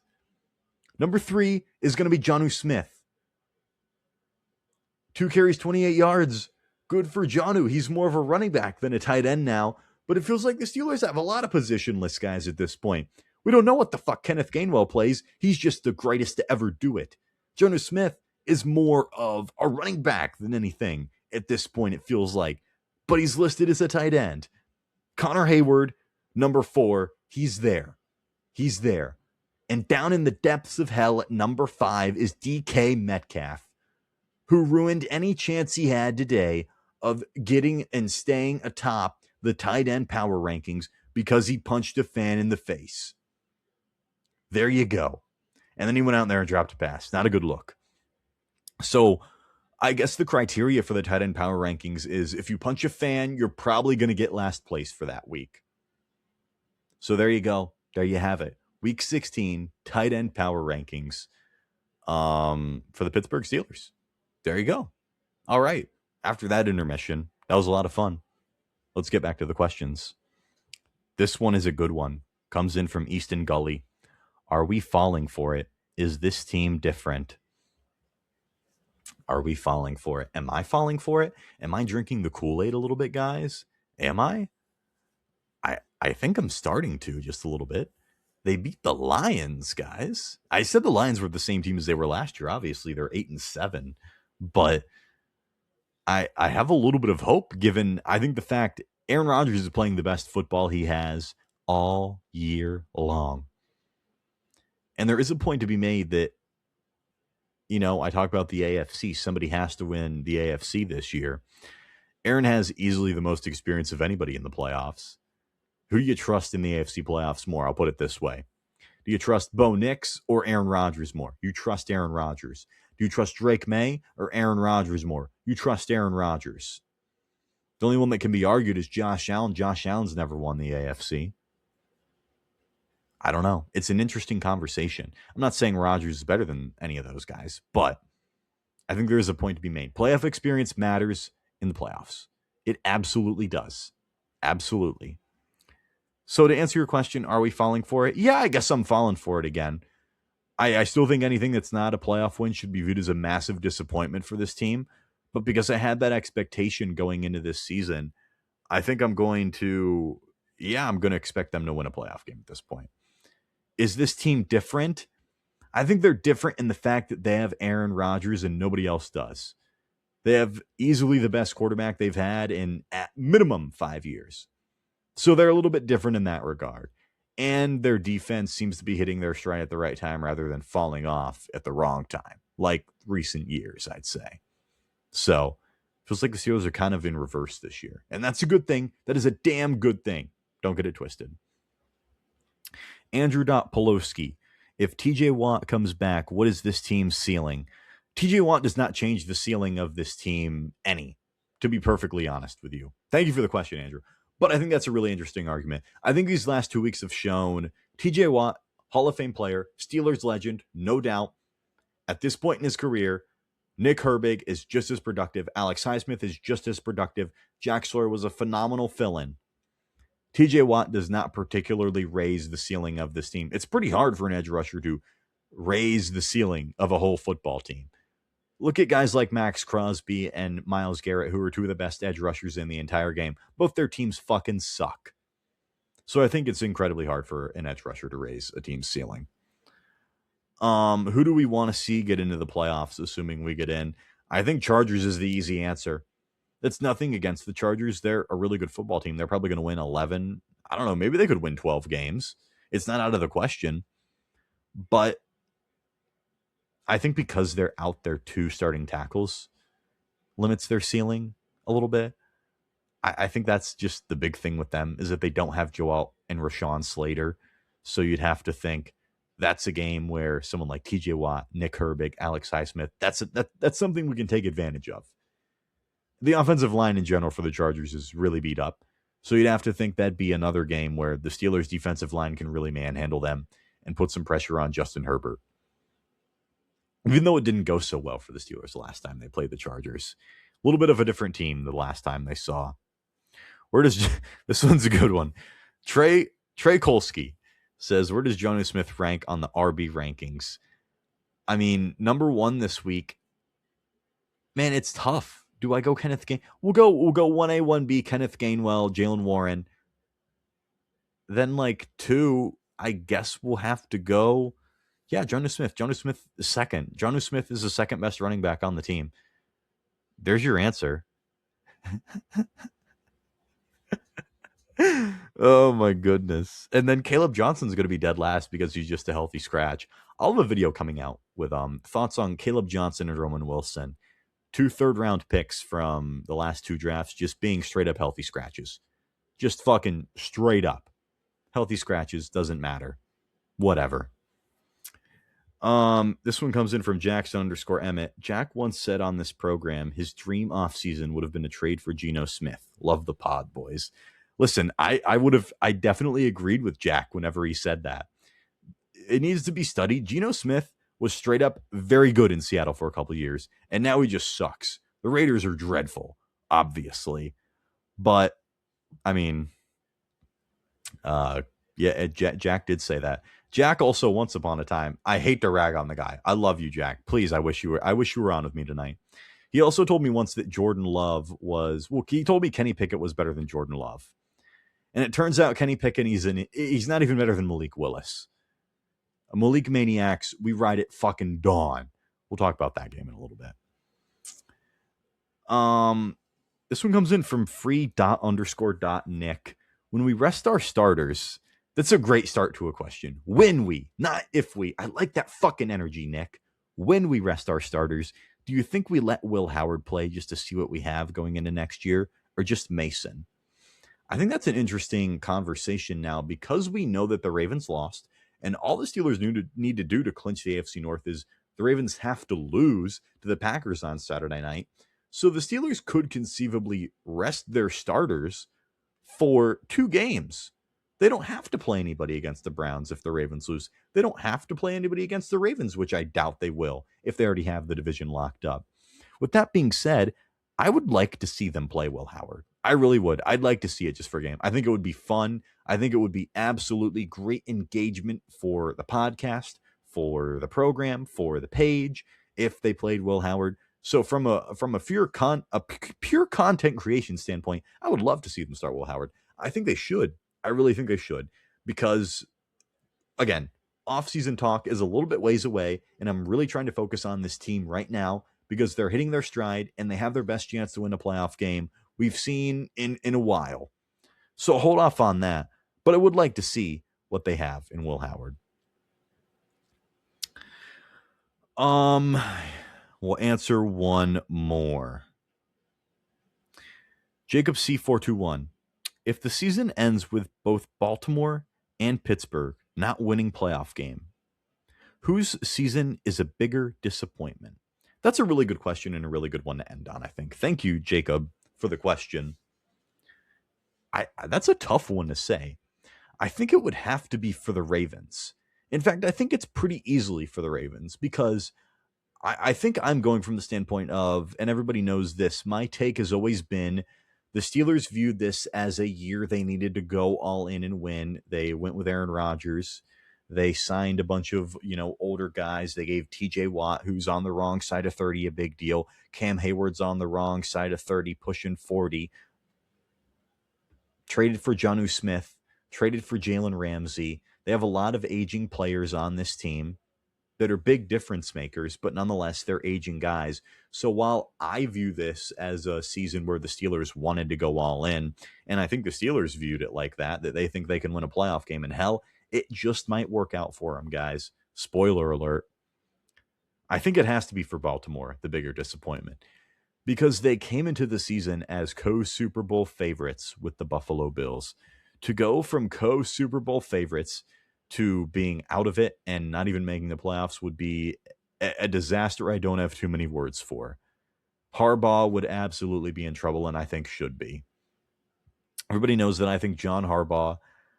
Number 3 is going to be Jonnu Smith. 2 carries, 28 yards. Good for Jonnu. He's more of a running back than a tight end now. But it feels like the Steelers have a lot of positionless guys at this point. We don't know what the fuck Kenneth Gainwell plays. He's just the greatest to ever do it. Jonnu Smith is more of a running back than anything at this point, it feels like. But he's listed as a tight end. Connor Hayward, number 4, he's there. He's there. And down in the depths of hell at number 5 is DK Metcalf, who ruined any chance he had today of getting and staying atop the tight end power rankings because he punched a fan in the face. There you go. And then he went out there and dropped a pass. Not a good look. So I guess the criteria for the tight end power rankings is if you punch a fan, you're probably going to get last place for that week. So there you go. There you have it. Week 16, tight end power rankings for the Pittsburgh Steelers. There you go. All right. After that intermission, that was a lot of fun. Let's get back to the questions. This one is a good one. Comes in from Easton Gully. Are we falling for it? Is this team different? Are we falling for it? Am I falling for it? Am I drinking the Kool-Aid a little bit, guys? Am I? I think I'm starting to just a little bit. They beat the Lions, guys. I said the Lions were the same team as they were last year. Obviously, they're 8-7. But I have a little bit of hope given, I think, the fact Aaron Rodgers is playing the best football he has all year long. And there is a point to be made that, you know, I talk about the AFC. Somebody has to win the AFC this year. Aaron has easily the most experience of anybody in the playoffs. Who do you trust in the AFC playoffs more? I'll put it this way. Do you trust Bo Nix or Aaron Rodgers more? You trust Aaron Rodgers. Do you trust Drake May or Aaron Rodgers more? You trust Aaron Rodgers. The only one that can be argued is Josh Allen. Josh Allen's never won the AFC. I don't know. It's an interesting conversation. I'm not saying Rodgers is better than any of those guys, but I think there is a point to be made. Playoff experience matters in the playoffs. It absolutely does. Absolutely. So to answer your question, are we falling for it? Yeah, I guess I'm falling for it again. I still think anything that's not a playoff win should be viewed as a massive disappointment for this team. But because I had that expectation going into this season, I think I'm going to expect them to win a playoff game at this point. Is this team different? I think they're different in the fact that they have Aaron Rodgers and nobody else does. They have easily the best quarterback they've had in at minimum 5 years. So they're a little bit different in that regard. And their defense seems to be hitting their stride at the right time rather than falling off at the wrong time, like recent years, I'd say. So it feels like the Steelers are kind of in reverse this year. And that's a good thing. That is a damn good thing. Don't get it twisted. Andrew Poloski. If TJ Watt comes back, what is this team's ceiling? TJ Watt does not change the ceiling of this team any, to be perfectly honest with you. Thank you for the question, Andrew. But I think that's a really interesting argument. I think these last 2 weeks have shown TJ Watt, Hall of Fame player, Steelers legend, no doubt. At this point in his career, Nick Herbig is just as productive. Alex Highsmith is just as productive. Jack Sawyer was a phenomenal fill-in. TJ Watt does not particularly raise the ceiling of this team. It's pretty hard for an edge rusher to raise the ceiling of a whole football team. Look at guys like Max Crosby and Myles Garrett, who are two of the best edge rushers in the entire game. Both their teams fucking suck. So I think it's incredibly hard for an edge rusher to raise a team's ceiling. Who do we want to see get into the playoffs, assuming we get in? I think Chargers is the easy answer. That's nothing against the Chargers. They're a really good football team. They're probably going to win 11. I don't know. Maybe they could win 12 games. It's not out of the question. But I think because they're out their two starting tackles limits their ceiling a little bit. I think that's just the big thing with them is that they don't have Joel and Rashawn Slater. So you'd have to think that's a game where someone like TJ Watt, Nick Herbig, Alex Highsmith, that's something we can take advantage of. The offensive line in general for the Chargers is really beat up. So you'd have to think that'd be another game where the Steelers' defensive line can really manhandle them and put some pressure on Justin Herbert. Even though it didn't go so well for the Steelers the last time they played the Chargers. A little bit of a different team the last time they saw. Where does this one's a good one? Trey Kolsky says, where does Jonnu Smith rank on the RB rankings? I mean, number one this week. Man, it's tough. Do I go Kenneth Gain? We'll go 1A, 1B, Kenneth Gainwell, Jalen Warren. Then like 2, I guess we'll have to go. Yeah, Jonnu Smith. Jonnu Smith is second. Jonnu Smith is the second best running back on the team. There's your answer. Oh my goodness. And then Caleb Johnson's going to be dead last because he's just a healthy scratch. I'll have a video coming out with thoughts on Caleb Johnson and Roman Wilson. 2 third-round picks from the last 2 drafts just being straight up healthy scratches. Just fucking straight up. Healthy scratches, doesn't matter. Whatever. This one comes in from Jackson_Emmett. Jack once said on this program his dream offseason would have been a trade for Geno Smith. Love the pod, boys. Listen, I definitely agreed with Jack whenever he said that. It needs to be studied. Geno Smith was straight up very good in Seattle for a couple of years, and now he just sucks. The Raiders are dreadful, obviously. But, I mean, yeah, Jack did say that. Jack also, once upon a time, I hate to rag on the guy. I love you, Jack. Please, I wish you were on with me tonight. He also told me once that Jordan Love he told me Kenny Pickett was better than Jordan Love. And it turns out Kenny Pickett, he's not even better than Malik Willis. Malik Maniacs, we ride at fucking dawn. We'll talk about that game in a little bit. This one comes in from free._.nick. When we rest our starters, that's a great start to a question. When we, not if we. I like that fucking energy, Nick. When we rest our starters, do you think we let Will Howard play just to see what we have going into next year, or just Mason? I think that's an interesting conversation now because we know that the Ravens lost, and all the Steelers need to do to clinch the AFC North is the Ravens have to lose to the Packers on Saturday night. So the Steelers could conceivably rest their starters for 2 games. They don't have to play anybody against the Browns if the Ravens lose. They don't have to play anybody against the Ravens, which I doubt they will if they already have the division locked up. With that being said, I would like to see them play Will Howard. I really would. I'd like to see it just for a game. I think it would be fun. I think it would be absolutely great engagement for the podcast, for the program, for the page, if they played Will Howard. So from a pure content creation standpoint, I would love to see them start Will Howard. I think they should. I really think they should because, again, off-season talk is a little bit ways away, and I'm really trying to focus on this team right now because they're hitting their stride and they have their best chance to win a playoff game we've seen in a while. So hold off on that. But I would like to see what they have in Will Howard. We'll answer one more. Jacob C421. If the season ends with both Baltimore and Pittsburgh not winning playoff game, whose season is a bigger disappointment? That's a really good question and a really good one to end on, I think. Thank you, Jacob, for the question. That's a tough one to say. I think it would have to be for the Ravens. In fact, I think it's pretty easily for the Ravens because I think I'm going from the standpoint of, and everybody knows this, my take has always been The Steelers viewed this as a year they needed to go all in and win. They went with Aaron Rodgers. They signed a bunch of, older guys. They gave TJ Watt, who's on the wrong side of 30, a big deal. Cam Hayward's on the wrong side of 30, pushing 40. Traded for Jonnu Smith, traded for Jalen Ramsey. They have a lot of aging players on this team that are big difference makers, but nonetheless, they're aging guys. So while I view this as a season where the Steelers wanted to go all in, and I think the Steelers viewed it like that they think they can win a playoff game, and hell, it just might work out for them, guys. Spoiler alert. I think it has to be for Baltimore, the bigger disappointment, because they came into the season as co-Super Bowl favorites with the Buffalo Bills. To go from co-Super Bowl favorites to being out of it and not even making the playoffs would be a disaster I don't have too many words for. Harbaugh would absolutely be in trouble, and I think should be. Everybody knows that I think John Harbaugh,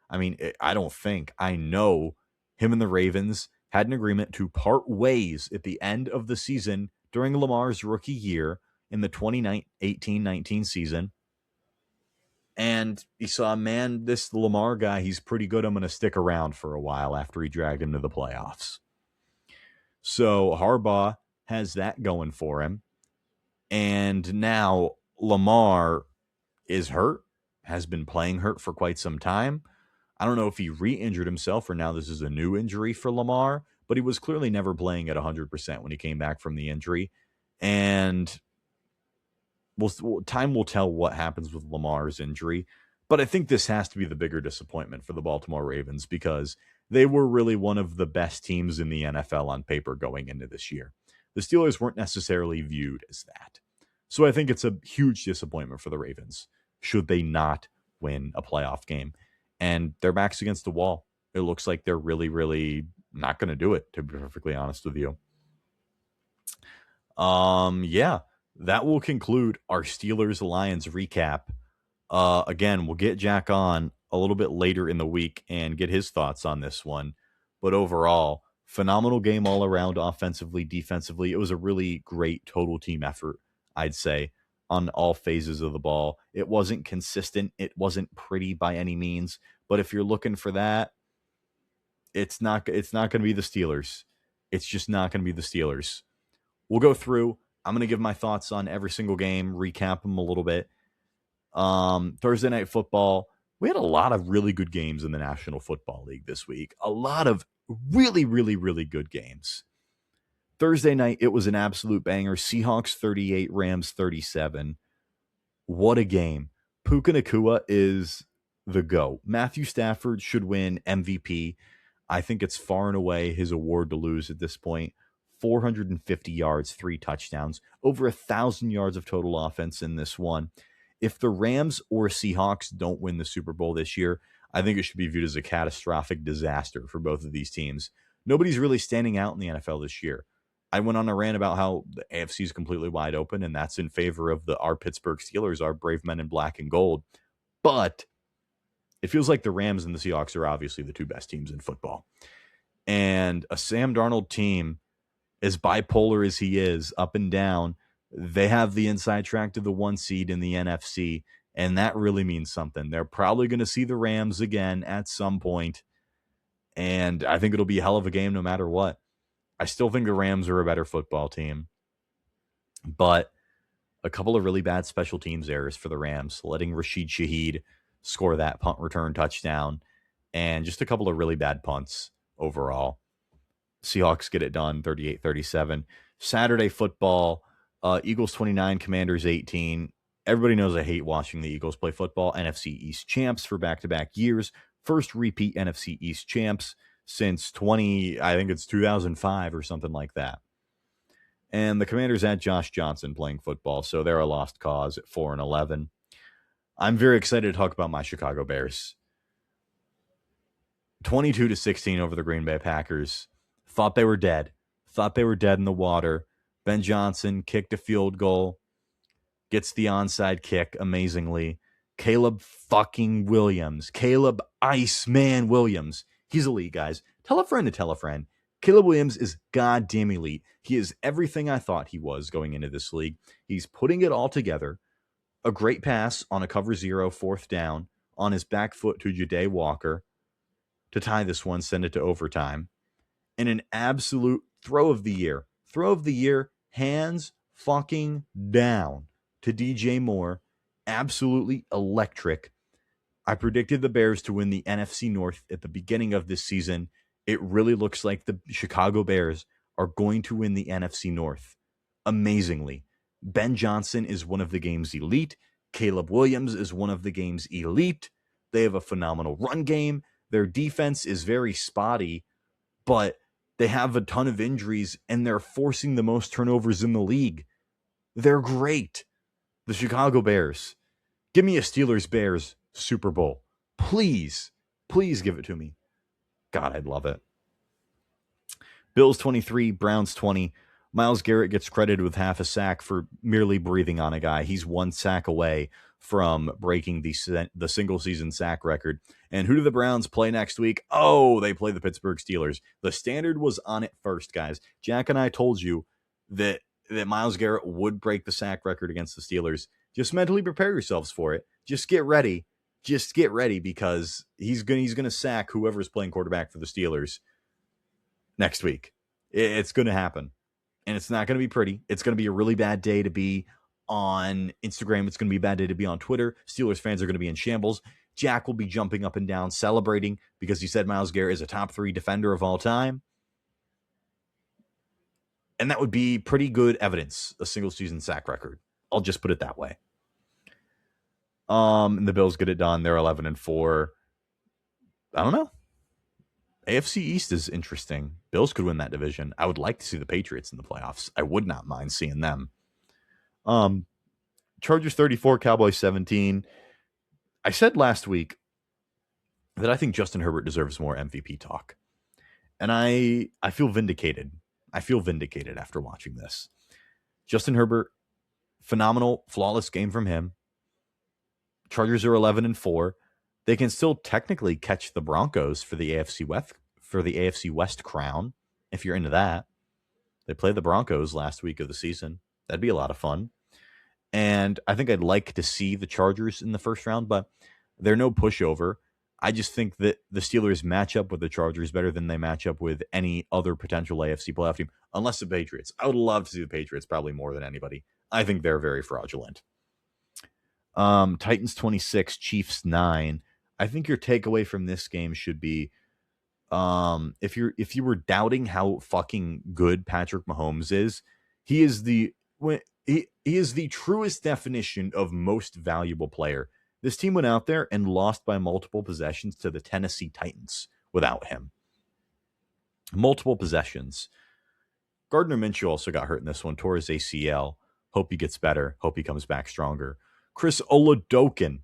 I know him and the Ravens had an agreement to part ways at the end of the season during Lamar's rookie year in the 2018-19 season. And he saw, man, this Lamar guy, he's pretty good. I'm going to stick around for a while after he dragged him to the playoffs. So Harbaugh has that going for him. And now Lamar is hurt, has been playing hurt for quite some time. I don't know if he re-injured himself or now this is a new injury for Lamar, but he was clearly never playing at 100% when he came back from the injury. And time will tell what happens with Lamar's injury, but I think this has to be the bigger disappointment for the Baltimore Ravens because they were really one of the best teams in the NFL on paper going into this year. The Steelers weren't necessarily viewed as that. So I think it's a huge disappointment for the Ravens should they not win a playoff game. And their back's against the wall. It looks like they're really, really not going to do it, to be perfectly honest with you. Yeah. That will conclude our Steelers-Lions recap. Again, we'll get Jack on a little bit later in the week and get his thoughts on this one. But overall, phenomenal game all around, offensively, defensively. It was a really great total team effort, I'd say, on all phases of the ball. It wasn't consistent. It wasn't pretty by any means. But if you're looking for that, it's not going to be the Steelers. It's just not going to be the Steelers. We'll go through. I'm going to give my thoughts on every single game, recap them a little bit. Thursday Night Football, we had a lot of really good games in the National Football League this week. A lot of really, really, really good games. Thursday night, it was an absolute banger. Seahawks 38, Rams 37. What a game. Puka Nacua is the GOAT. Matthew Stafford should win MVP. I think it's far and away his award to lose at this point. 450 yards, 3 touchdowns, over 1,000 yards of total offense in this one. If the Rams or Seahawks don't win the Super Bowl this year, I think it should be viewed as a catastrophic disaster for both of these teams. Nobody's really standing out in the NFL this year. I went on a rant about how the AFC is completely wide open, and that's in favor of our Pittsburgh Steelers, our brave men in black and gold. But it feels like the Rams and the Seahawks are obviously the two best teams in football. And a Sam Darnold team, as bipolar as he is, up and down, they have the inside track to the 1 seed in the NFC, and that really means something. They're probably going to see the Rams again at some point, and I think it'll be a hell of a game no matter what. I still think the Rams are a better football team, but a couple of really bad special teams errors for the Rams, letting Rashid Shaheed score that punt return touchdown, and just a couple of really bad punts overall. Seahawks get it done, 38-37. Saturday football, Eagles 29, Commanders 18. Everybody knows I hate watching the Eagles play football. NFC East champs for back-to-back years. First repeat NFC East champs since 2005 or something like that. And the Commanders had Josh Johnson playing football, so they're a lost cause at 4-11. I'm very excited to talk about my Chicago Bears. 22-16 over the Green Bay Packers. Thought they were dead. Thought they were dead in the water. Ben Johnson kicked a field goal. Gets the onside kick amazingly. Caleb fucking Williams. Caleb Iceman Williams. He's elite, guys. Tell a friend to tell a friend. Caleb Williams is goddamn elite. He is everything I thought he was going into this league. He's putting it all together. a great pass on a cover 0, 4th down, on his back foot to Ja'Day Walker to tie this one, send it to overtime, and an absolute throw of the year. Throw of the year, hands fucking down to DJ Moore. Absolutely electric. I predicted the Bears to win the NFC North at the beginning of this season. It really looks like the Chicago Bears are going to win the NFC North. Amazingly. Ben Johnson is one of the game's elite. Caleb Williams is one of the game's elite. They have a phenomenal run game. Their defense is very spotty, but they have a ton of injuries, and they're forcing the most turnovers in the league. They're great. The Chicago Bears. Give me a Steelers-Bears Super Bowl. Please, please give it to me. God, I'd love it. Bills 23, Browns 20. Myles Garrett gets credited with half a sack for merely breathing on a guy. He's 1 sack away from breaking the single-season sack record. And who do the Browns play next week? Oh, they play the Pittsburgh Steelers. The standard was on it first, guys. Jack and I told you that Myles Garrett would break the sack record against the Steelers. Just mentally prepare yourselves for it. Just get ready. Just get ready, because he's gonna sack whoever's playing quarterback for the Steelers next week. It's going to happen. And it's not going to be pretty. It's going to be a really bad day to be on Instagram. It's going to be a bad day to be on Twitter. Steelers fans are going to be in shambles. Jack will be jumping up and down, celebrating because he said Myles Garrett is a top 3 defender of all time. And that would be pretty good evidence, a single season sack record. I'll just put it that way. And the Bills get it done. They're 11-4. I don't know. AFC East is interesting. Bills could win that division. I would like to see the Patriots in the playoffs. I would not mind seeing them. Chargers 34, Cowboys 17. I said last week that I think Justin Herbert deserves more MVP talk. And I feel vindicated. I feel vindicated after watching this. Justin Herbert, phenomenal, flawless game from him. Chargers are 11-4. They can still technically catch the Broncos for the AFC West crown, if you're into that. They played the Broncos last week of the season. That'd be a lot of fun. And I think I'd like to see the Chargers in the first round, but they're no pushover. I just think that the Steelers match up with the Chargers better than they match up with any other potential AFC playoff team, unless the Patriots. I would love to see the Patriots probably more than anybody. I think they're very fraudulent. Titans 26, Chiefs 9. I think your takeaway from this game should be, if you were doubting how fucking good Patrick Mahomes is, he is the truest definition of most valuable player. This team went out there and lost by multiple possessions to the Tennessee Titans without him. Multiple possessions. Gardner Minshew also got hurt in this one, tore his ACL. Hope he gets better. Hope he comes back stronger. Chris Oladokun,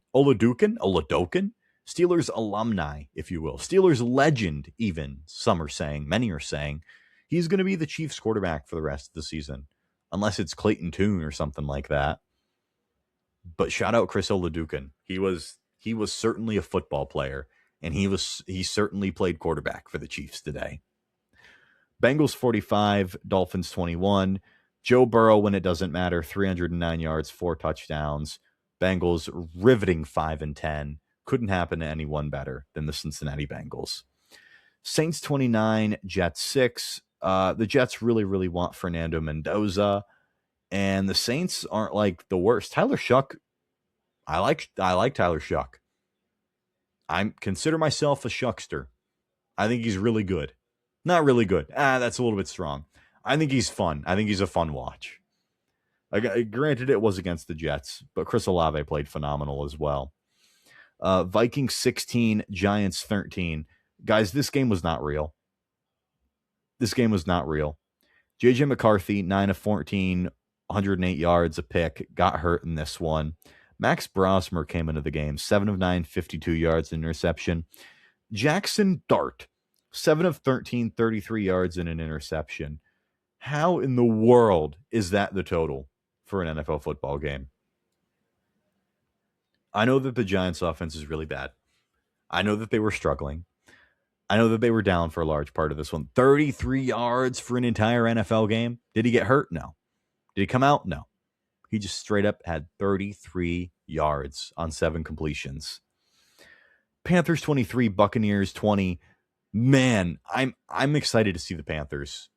Steelers alumni, if you will. Steelers legend, even, some are saying, many are saying, he's going to be the Chiefs quarterback for the rest of the season, unless it's Clayton Tune or something like that. But shout out Chris Oladokun. He was certainly a football player, and he certainly played quarterback for the Chiefs today. Bengals 45, Dolphins 21. Joe Burrow, when it doesn't matter, 309 yards, 4 touchdowns. Bengals riveting 5-10. Couldn't happen to anyone better than the Cincinnati Bengals. Saints 29, Jets 6. The Jets really, really want Fernando Mendoza, and the Saints aren't like the worst. Tyler Shuck, I like Tyler Shuck. I consider myself a Shuckster. I think he's really good. Not really good. That's a little bit strong. I think he's fun. I think he's a fun watch. Granted, it was against the Jets, but Chris Olave played phenomenal as well. Vikings 16, Giants 13. Guys, this game was not real. J.J. McCarthy, 9 of 14, 108 yards, a pick, got hurt in this one. Max Brosmer came into the game, 7 of 9, 52 yards, an interception. Jackson Dart, 7 of 13, 33 yards, and an interception. How in the world is that the total for an NFL football game? I know that the Giants' offense is really bad. I know that they were struggling. I know that they were down for a large part of this one. 33 yards for an entire NFL game. Did he get hurt? No. Did he come out? No. He just straight up had 33 yards on 7 completions. Panthers 23, Buccaneers 20. Man, I'm excited to see the Panthers.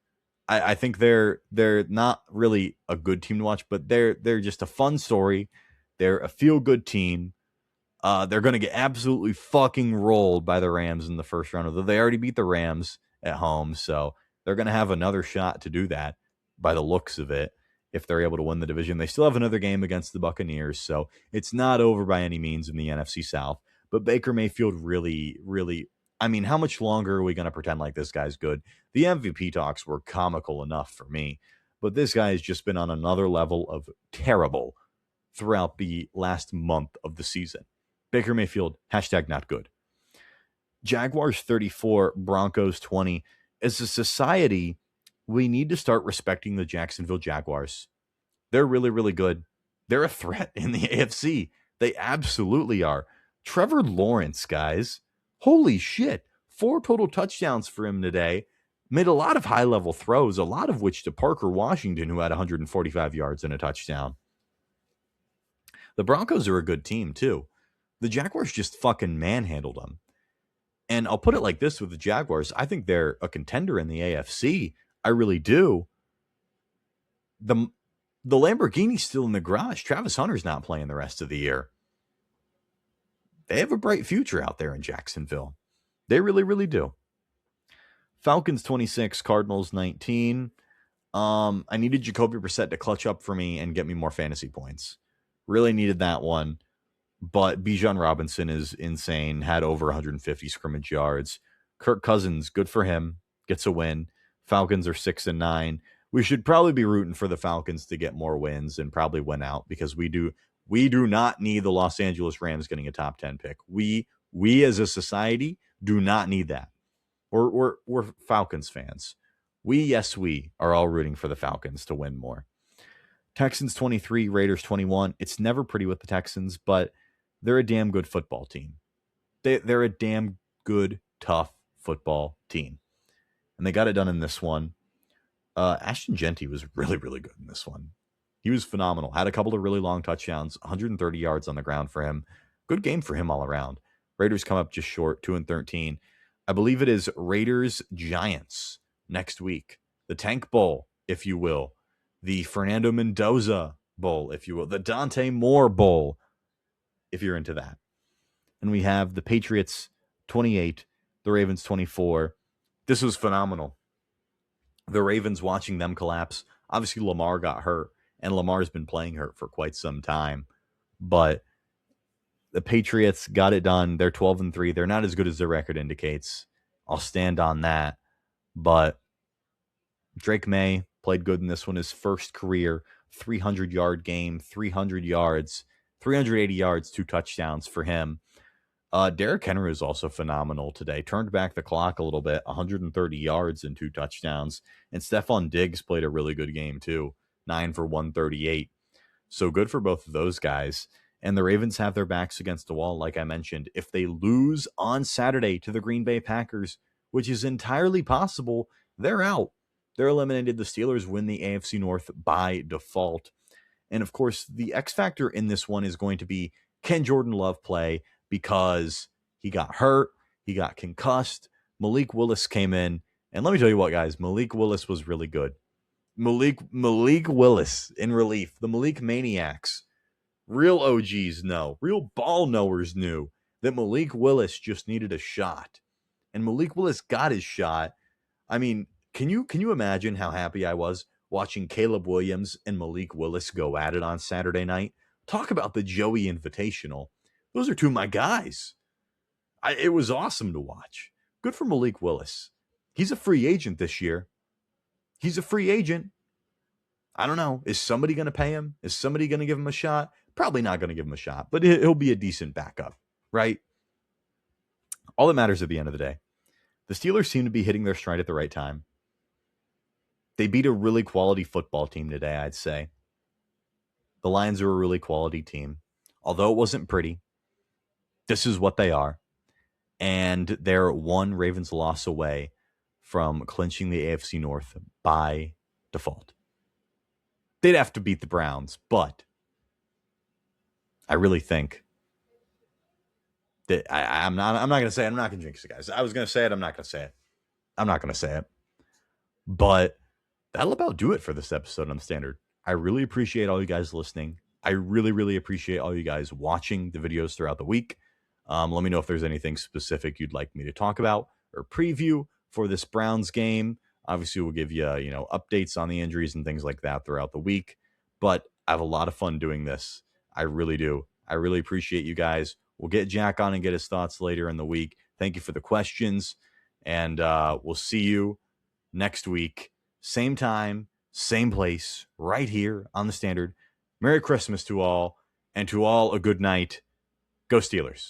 I think they're not really a good team to watch, but they're just a fun story. They're a feel-good team. They're going to get absolutely fucking rolled by the Rams in the first round. Although they already beat the Rams at home, so they're going to have another shot to do that by the looks of it. If they're able to win the division, they still have another game against the Buccaneers, so it's not over by any means in the NFC South. But Baker Mayfield really, really, I mean, how much longer are we going to pretend like this guy's good? The MVP talks were comical enough for me, but this guy has just been on another level of terrible throughout the last month of the season. Baker Mayfield, hashtag not good. Jaguars 34, Broncos 20. As a society, we need to start respecting the Jacksonville Jaguars. They're really, really good. They're a threat in the AFC. They absolutely are. Trevor Lawrence, guys. Holy shit. 4 total touchdowns for him today. Made a lot of high-level throws, a lot of which to Parker Washington, who had 145 yards and a touchdown. The Broncos are a good team, too. The Jaguars just fucking manhandled them. And I'll put it like this with the Jaguars. I think they're a contender in the AFC. I really do. The Lamborghini's still in the garage. Travis Hunter's not playing the rest of the year. They have a bright future out there in Jacksonville. They really, really do. Falcons 26, Cardinals 19. I needed Jacoby Brissett to clutch up for me and get me more fantasy points. Really needed that one. But Bijan Robinson is insane. Had over 150 scrimmage yards. Kirk Cousins, good for him. Gets a win. Falcons are 6-9. We should probably be rooting for the Falcons to get more wins and probably win out because we do not need the Los Angeles Rams getting a top 10 pick. We as a society do not need that. We're Falcons fans. We are all rooting for the Falcons to win more. Texans 23, Raiders 21. It's never pretty with the Texans, but they're a damn good football team. They're a damn good, tough football team. And they got it done in this one. Ashton Genty was really, really good in this one. He was phenomenal. Had a couple of really long touchdowns, 130 yards on the ground for him. Good game for him all around. Raiders come up just short, 2-13. I believe it is Raiders-Giants next week. The Tank Bowl, if you will. The Fernando Mendoza Bowl, if you will. The Dante Moore Bowl, if you're into that. And we have the Patriots 28, the Ravens 24. This was phenomenal. The Ravens watching them collapse. Obviously, Lamar got hurt, and Lamar's been playing hurt for quite some time. But the Patriots got it done. They're 12-3. They're not as good as their record indicates. I'll stand on that. But Drake May played good in this one. His first career 300-yard game, 300 yards, 380 yards, 2 touchdowns for him. Derrick Henry was also phenomenal today. Turned back the clock a little bit, 130 yards and 2 touchdowns. And Stephon Diggs played a really good game too, 9 for 138. So good for both of those guys. And the Ravens have their backs against the wall, like I mentioned. If they lose on Saturday to the Green Bay Packers, which is entirely possible, they're out. They're eliminated. The Steelers win the AFC North by default. And of course, the X factor in this one is going to be, can Jordan Love play? Because he got hurt, he got concussed. Malik Willis came in, and let me tell you what, guys, Malik Willis was really good. Malik Willis in relief. The Malik Maniacs, real OGs know, real ball knowers knew that Malik Willis just needed a shot, and Malik Willis got his shot. I mean, can you imagine how happy I was watching Caleb Williams and Malik Willis go at it on Saturday night? Talk about the Joey Invitational. Those are 2 of my guys. It was awesome to watch. Good for Malik Willis. He's a free agent this year. He's a free agent. I don't know. Is somebody going to pay him? Is somebody going to give him a shot? Probably not going to give him a shot, but he'll be a decent backup, right? All that matters at the end of the day. The Steelers seem to be hitting their stride at the right time. They beat a really quality football team today, I'd say. The Lions are a really quality team. Although it wasn't pretty, this is what they are. And they're 1 Ravens loss away from clinching the AFC North by default. they'd have to beat the Browns, but I really think that I'm not going to say it. I'm not going to jinx it, guys. I was going to say it. I'm not going to say it. I'm not going to say it. But that'll about do it for this episode on Standard. I really appreciate all you guys listening. I really, really appreciate all you guys watching the videos throughout the week. Let me know if there's anything specific you'd like me to talk about or preview for this Browns game. Obviously, we'll give you, updates on the injuries and things like that throughout the week. But I have a lot of fun doing this. I really do. I really appreciate you guys. We'll get Jack on and get his thoughts later in the week. Thank you for the questions. And we'll see you next week. Same time, same place, right here on the Standard. Merry Christmas to all, and to all a good night. Go Steelers.